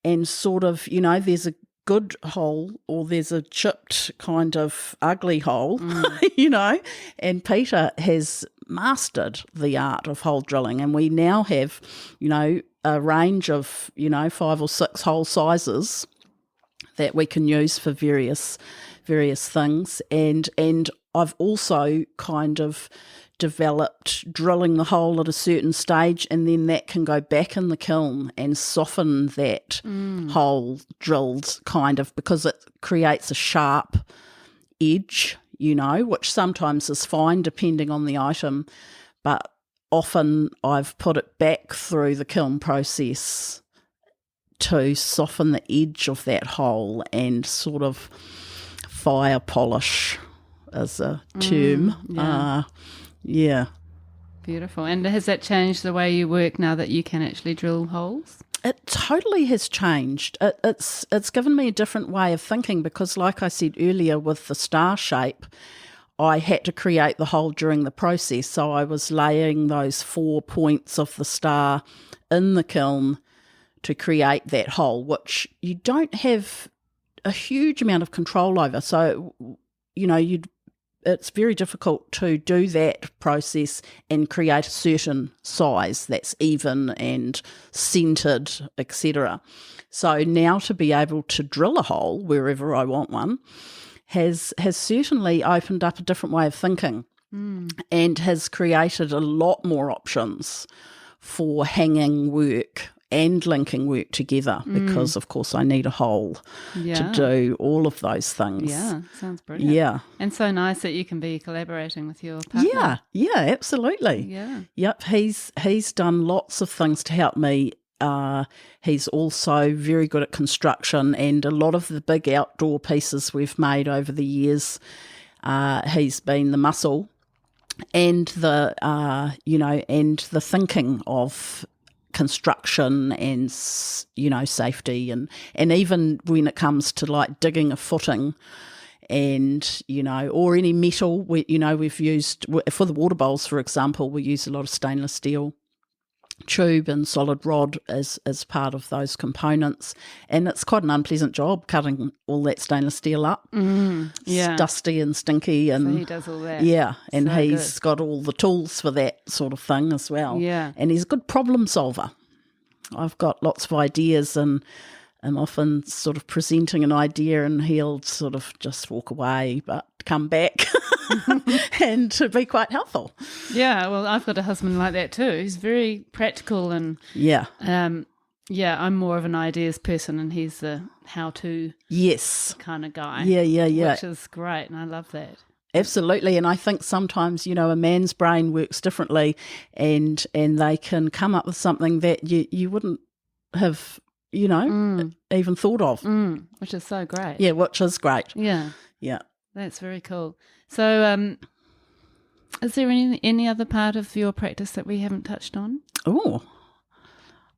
and sort of, there's a good hole or there's a chipped kind of ugly hole, and Peter has mastered the art of hole drilling, and we now have, a range of, 5 or 6 hole sizes that we can use for various things. And I've also kind of developed drilling the hole at a certain stage, and then that can go back in the kiln and soften that hole drilled kind of, because it creates a sharp edge, which sometimes is fine depending on the item, but often I've put it back through the kiln process to soften the edge of that hole and sort of fire polish as a term. Beautiful. And has that changed the way you work now that you can actually drill holes? It totally has changed. It's given me a different way of thinking, because like I said earlier with the star shape, I had to create the hole during the process. So I was laying those 4 points of the star in the kiln to create that hole, which you don't have a huge amount of control over. So, it's very difficult to do that process and create a certain size that's even and centred, etc. So now to be able to drill a hole wherever I want one has certainly opened up a different way of thinking and has created a lot more options for hanging work and linking work together, because of course I need a hole to do all of those things. Yeah, sounds brilliant. Yeah. And so nice that you can be collaborating with your partner. Yeah, absolutely. Yeah. Yep, he's done lots of things to help me. He's also very good at construction, and a lot of the big outdoor pieces we've made over the years, he's been the muscle and the and the thinking of construction and safety, and even when it comes to like digging a footing and or any metal, we've used for the water bowls, for example, we use a lot of stainless steel tube and solid rod as part of those components, and it's quite an unpleasant job cutting all that stainless steel up. It's dusty and stinky, and so he does all that. And so he's got all the tools for that sort of thing as well. Yeah. And he's a good problem solver. I've got lots of ideas, and am often sort of presenting an idea and he'll sort of just walk away but come back and to be quite helpful. Yeah, well, I've got a husband like that too. He's very practical and I'm more of an ideas person and he's the how-to kind of guy. Yeah. Which is great and I love that. Absolutely, and I think sometimes, a man's brain works differently and they can come up with something that you wouldn't have, even thought of. Which is so great. Yeah, which is great. Yeah. Yeah. That's very cool. So is there any other part of your practice that we haven't touched on? Oh,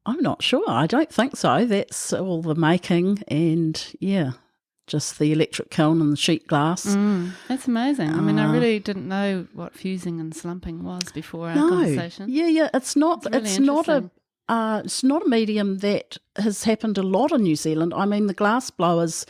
I'm not sure. I don't think so. That's all the making and, just the electric kiln and the sheet glass. That's amazing. I mean, I really didn't know what fusing and slumping was before our conversation. Yeah. It's not a medium that has happened a lot in New Zealand. I mean, the glass blowers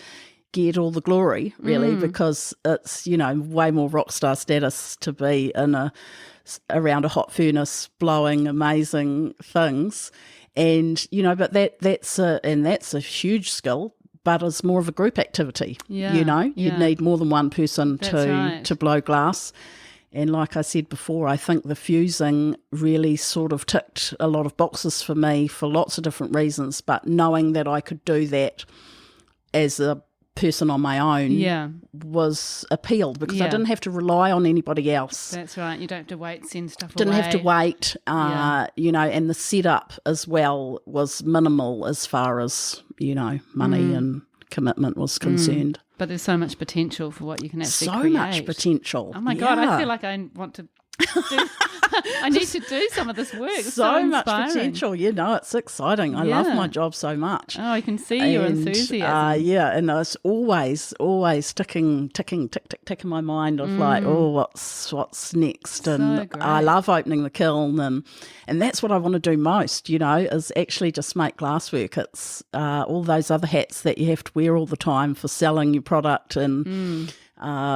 get all the glory, really, because it's, way more rock star status to be around a hot furnace blowing amazing things. And, but that's a huge skill. But it's more of a group activity, You'd need more than one person to blow glass. And like I said before, I think the fusing really sort of ticked a lot of boxes for me for lots of different reasons. But knowing that I could do that as a person on my own was appealed because I didn't have to rely on anybody else. That's right. You don't have to wait, send stuff away. Didn't have to wait, and the setup as well was minimal as far as, money and commitment was concerned. But there's so much potential for what you can actually create. So much potential. Oh my God, I feel like I want to I need to do some of this work. It's so much potential, it's exciting. I love my job so much. Oh, I can see your enthusiasm. And it's always ticking in my mind of what's next. And great. I love opening the kiln and that's what I want to do most, is actually just make glasswork. It's all those other hats that you have to wear all the time for selling your product and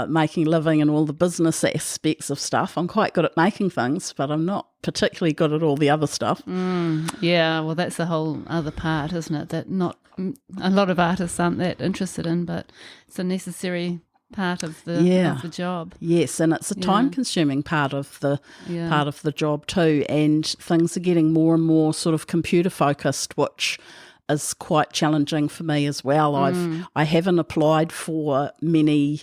making a living and all the business aspects of stuff. I'm quite good at making things, but I'm not particularly good at all the other stuff. Yeah, well, that's the whole other part, isn't it? That not a lot of artists aren't that interested in, but it's a necessary part of the job. Yes, and it's a time-consuming part of the job too. And things are getting more and more sort of computer-focused, which is quite challenging for me as well. I haven't applied for many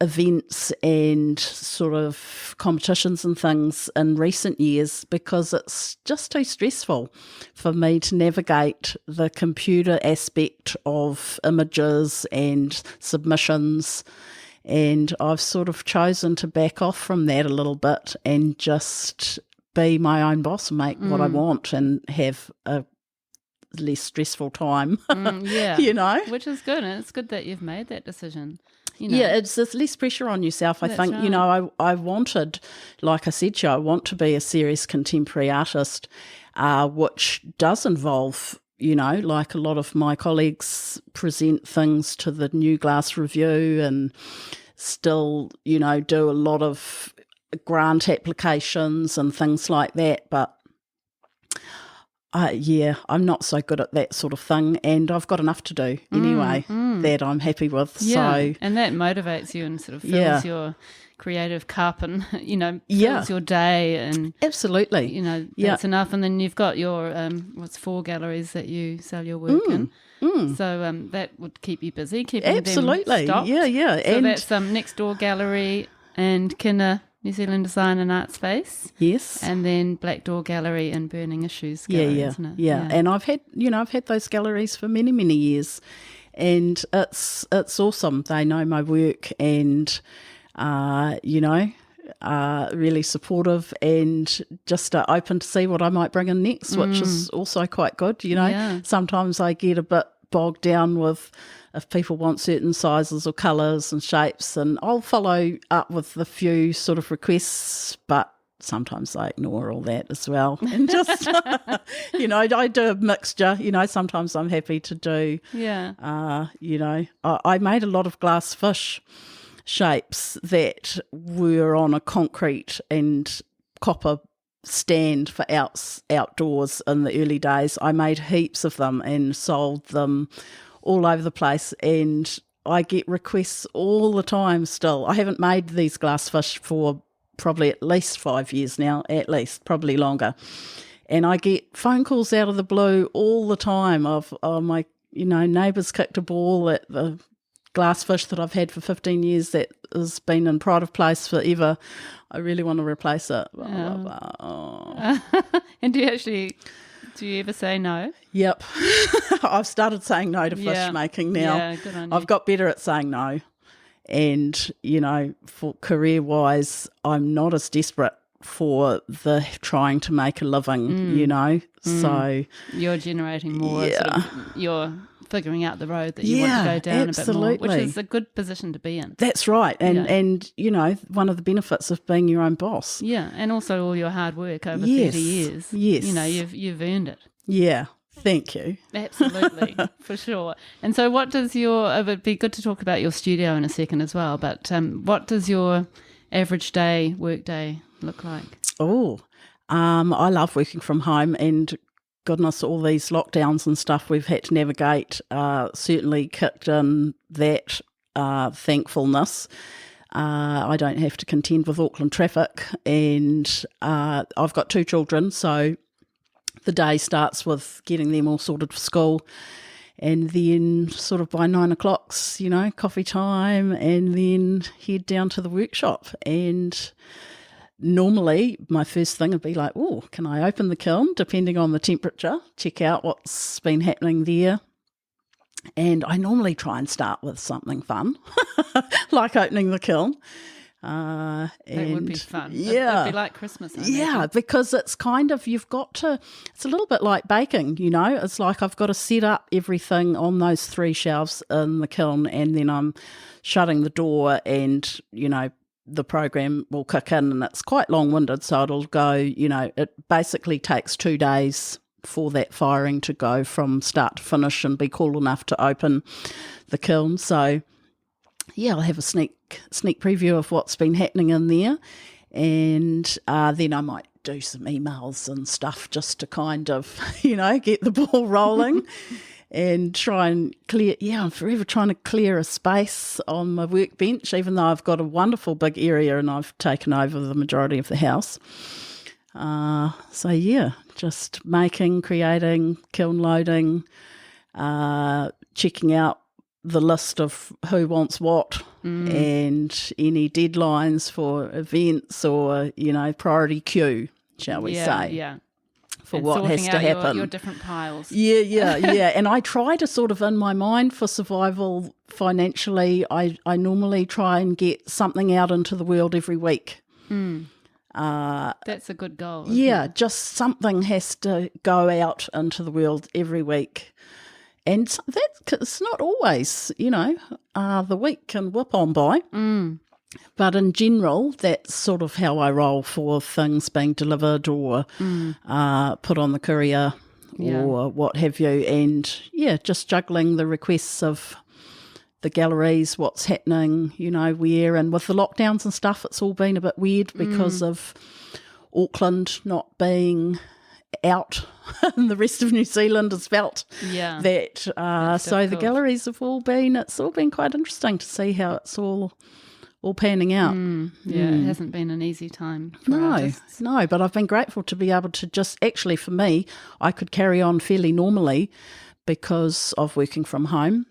events and sort of competitions and things in recent years because it's just too stressful for me to navigate the computer aspect of images and submissions. And I've sort of chosen to back off from that a little bit and just be my own boss and make what I want and have a less stressful time, which is good, and it's good that you've made that decision. It's less pressure on yourself. I think right. I wanted, like I said to you, I want to be a serious contemporary artist, which does involve, like a lot of my colleagues present things to the New Glass Review and still, do a lot of grant applications and things like that, but I'm not so good at that sort of thing, and I've got enough to do anyway that I'm happy with. Yeah, so and that motivates you and sort of fills your creative cup and, fills your day. And absolutely. That's enough. And then you've got your, 4 galleries that you sell your work in. So that would keep you busy, keeping them stocked. Yeah. So and that's Next Door Gallery and Kinner New Zealand Design and Art Space. Yes. And then Black Door Gallery and Burning Issues Gallery, isn't it? Yeah. And I've had those galleries for many, many years, and it's awesome. They know my work and, really supportive and just open to see what I might bring in next, which is also quite good. Sometimes I get a bit bogged down with if people want certain sizes or colours and shapes, and I'll follow up with a few sort of requests, but sometimes I ignore all that as well. And just, I do a mixture. Sometimes I'm happy to do, I made a lot of glass fish shapes that were on a concrete and copper stand for outdoors in the early days. I made heaps of them and sold them all over the place, and I get requests all the time still. I haven't made these glass fish for probably at least 5 years now, at least, probably longer. And I get phone calls out of the blue all the time of, my, neighbours kicked a ball at the glass fish that I've had for 15 years that has been in pride of place forever. I really want to replace it. Oh. And do you ever say no? Yep. I've started saying no to fish making now. Yeah, good on you. I've got better at saying no. And, for career-wise, I'm not as desperate for the trying to make a living, So you're generating more. You're figuring out the road that you want to go down absolutely. A bit more, which is a good position to be in. That's right. And one of the benefits of being your own boss. Yeah, and also all your hard work over 30 years. Yes. You've earned it. Yeah. Thank you. Absolutely, for sure. And so what does it would be good to talk about your studio in a second as well, but what does your average work day look like? Oh, I love working from home, and goodness, all these lockdowns and stuff we've had to navigate certainly kicked in that thankfulness. I don't have to contend with Auckland traffic, and I've got 2 children, so the day starts with getting them all sorted for school, and then sort of by 9 o'clock's, coffee time, and then head down to the workshop. And normally my first thing would be like, oh, can I open the kiln, depending on the temperature, check out what's been happening there. And I normally try and start with something fun, like opening the kiln. That would be fun. Yeah. It'd be like Christmas. Yeah, because it's kind of, it's a little bit like baking, It's like I've got to set up everything on those 3 shelves in the kiln, and then I'm shutting the door, and, the program will kick in, and it's quite long-winded, so it'll go, it basically takes 2 days for that firing to go from start to finish and be cool enough to open the kiln. So I'll have a sneak preview of what's been happening in there, and then I might do some emails and stuff just to kind of, get the ball rolling and try and clear. Yeah, I'm forever trying to clear a space on my workbench, even though I've got a wonderful big area and I've taken over the majority of the house. Just making, creating, kiln loading, checking out the list of who wants what and any deadlines for events or, priority queue, shall we say. Yeah. For and what has to happen. Your different piles. Yeah. And I try to sort of, in my mind, for survival financially, I normally try and get something out into the world every week. That's a good goal. Yeah, just something has to go out into the world every week. And it's not always, the week can whip on by. But in general, that's sort of how I roll for things being delivered or put on the courier or what have you. And, just juggling the requests of the galleries, what's happening, where. And with the lockdowns and stuff, it's all been a bit weird because of Auckland not being out and the rest of New Zealand has felt that. So the galleries have it's all been quite interesting to see how it's all panning out. It hasn't been an easy time for artists. No, but I've been grateful to be able to just, actually for me, I could carry on fairly normally because of working from home.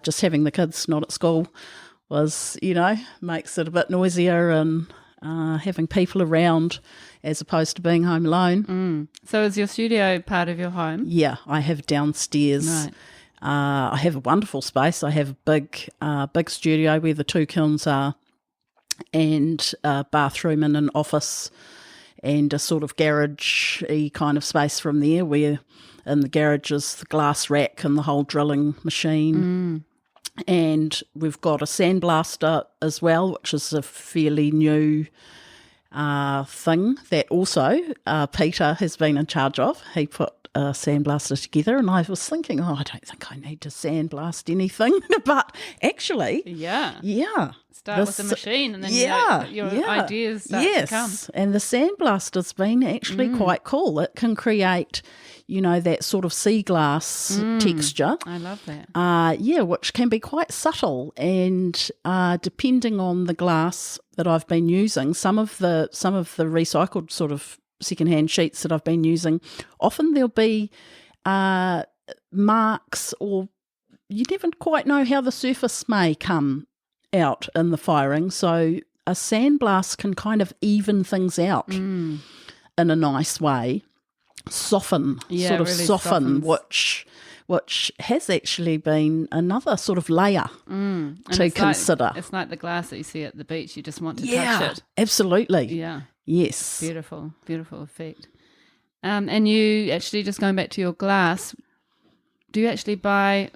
Just having the kids not at school was, makes it a bit noisier, and having people around as opposed to being home alone. So is your studio part of your home? Yeah, I have downstairs. Right. I have a wonderful space. I have a big studio where the 2 kilns are, and a bathroom and an office, and a sort of garage-y kind of space from there, where in the garage is the glass rack and the whole drilling machine. And we've got a sandblaster as well, which is a fairly new thing that also Peter has been in charge of. He put a sandblaster together, and I was thinking, I don't think I need to sandblast anything, but actually, yeah, start with the machine, and then your ideas start to come. And the sandblaster's been actually quite cool. It can create, that sort of sea glass texture. I love that. Which can be quite subtle, and depending on the glass that I've been using, some of the recycled sort of secondhand sheets that I've been using, often there'll be marks, or you never quite know how the surface may come out in the firing. So a sandblast can kind of even things out in a nice way, soften, which has actually been another sort of layer to consider. It's like the glass that you see at the beach. You just want to touch it. Absolutely. Yeah. Yes. Beautiful, beautiful effect. And you actually, just going back to your glass, do you actually buy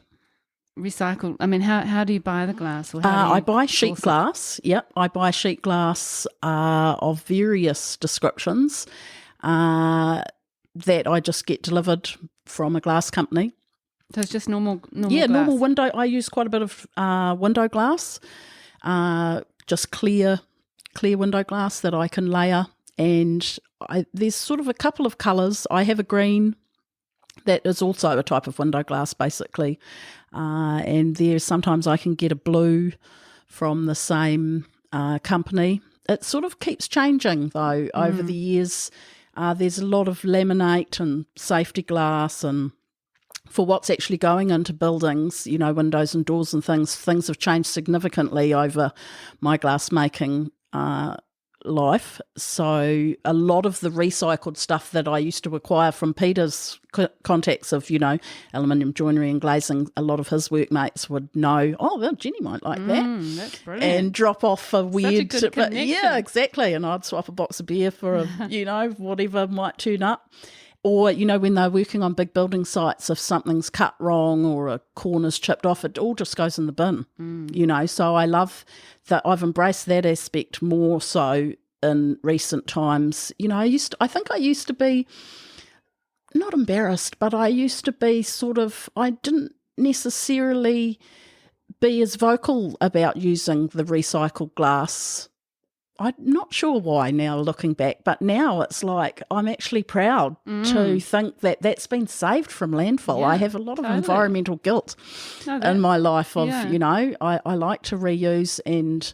recycled? I mean, how do you buy the glass? Or I buy sheet glass. Yep, I buy sheet glass of various descriptions that I just get delivered from a glass company. So it's just normal glass? Normal window. I use quite a bit of window glass, just clear window glass that I can layer, and there's sort of a couple of colours. I have a green that is also a type of window glass, basically, and sometimes I can get a blue from the same company. It sort of keeps changing though over the years. There's a lot of laminate and safety glass, and for what's actually going into buildings, windows and doors and things have changed significantly over my glass making life. So a lot of the recycled stuff that I used to acquire from Peter's contacts of, aluminium joinery and glazing, a lot of his workmates would know, well, Jenny might like that. That's brilliant. And drop off a weird... Such a good connection. Yeah, exactly. And I'd swap a box of beer for whatever might turn up. Or, when they're working on big building sites, if something's cut wrong or a corner's chipped off, it all just goes in the bin, So I love that I've embraced that aspect more so in recent times. I think I used to be not embarrassed, but I used to be I didn't necessarily be as vocal about using the recycled glass. I'm not sure why now looking back, but now it's like I'm actually proud to think that that's been saved from landfill. Yeah, I have a lot of environmental guilt in my life of, I like to reuse and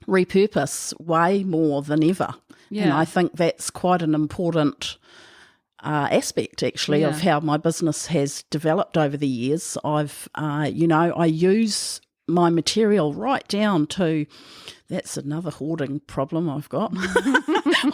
repurpose way more than ever. Yeah. And I think that's quite an important aspect actually of how my business has developed over the years. I use my material right down to... That's another hoarding problem I've got.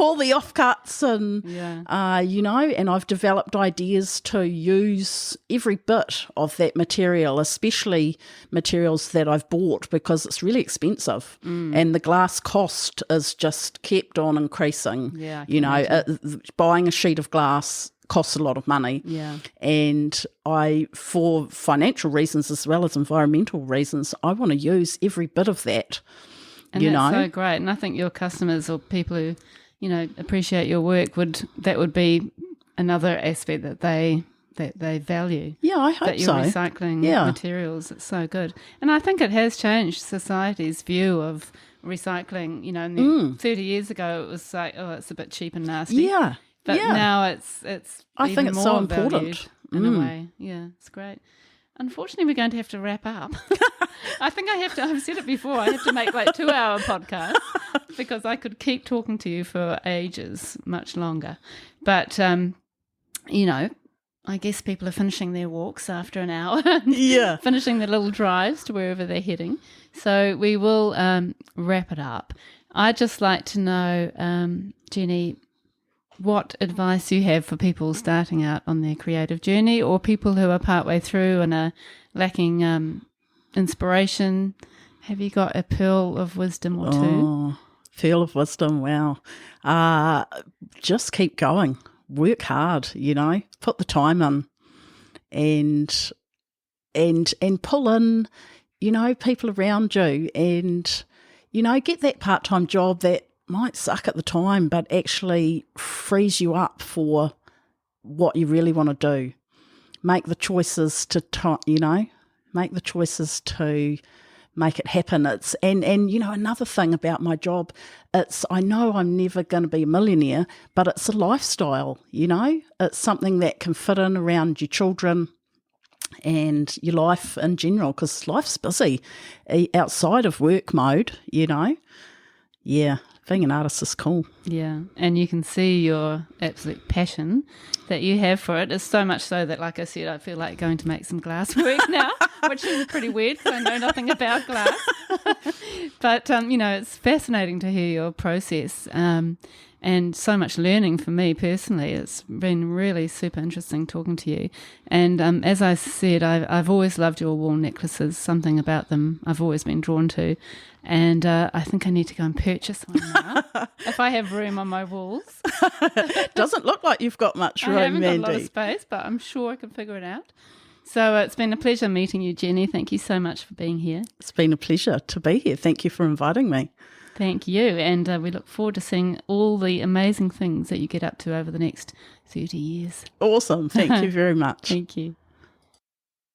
All the offcuts and I've developed ideas to use every bit of that material, especially materials that I've bought, because it's really expensive and the glass cost is just kept on increasing. Yeah, buying a sheet of glass costs a lot of money. Yeah. And for financial reasons as well as environmental reasons, I want to use every bit of that. And that's so great. And I think your customers or people who, appreciate your work that would be another aspect that they value. Yeah, I hope that you're recycling materials. It's so good. And I think it has changed society's view of recycling. In 30 years ago it was like, oh, it's a bit cheap and nasty. Yeah. But now it's I think it's so important in a way. Yeah, it's great. Unfortunately, we're going to have to wrap up. I think I've said it before, I have to make 2-hour podcasts because I could keep talking to you for ages, much longer. But, I guess people are finishing their walks after an hour. Finishing their little drives to wherever they're heading. So we will wrap it up. I'd just like to know, Jenny, what advice you have for people starting out on their creative journey, or people who are partway through and are lacking inspiration. Have you got a pearl of wisdom or two? Pearl of wisdom, wow. Just keep going. Work hard, put the time in and pull in, people around you and, get that part-time job that might suck at the time, but actually frees you up for what you really want to do. Make the choices to make the choices to make it happen. And another thing about my job, I know I'm never going to be a millionaire, but it's a lifestyle. It's something that can fit in around your children and your life in general, because life's busy outside of work mode. Yeah, being an artist is cool. Yeah, and you can see your absolute passion that you have for it. It's so much so that, like I said, I feel like going to make some glass work now, which is pretty weird because I know nothing about glass. But, it's fascinating to hear your process and so much learning for me personally. It's been really super interesting talking to you. And as I said, I've always loved your wall necklaces, something about them I've always been drawn to. And I think I need to go and purchase one now if I have room on my walls. Doesn't look like you've got much room, I haven't Mandy. got a lot of space, but I'm sure I can figure it out. So it's been a pleasure meeting you, Jenny. Thank you so much for being here. It's been a pleasure to be here. Thank you for inviting me. Thank you. And we look forward to seeing all the amazing things that you get up to over the next 30 years. Awesome. Thank you very much. Thank you.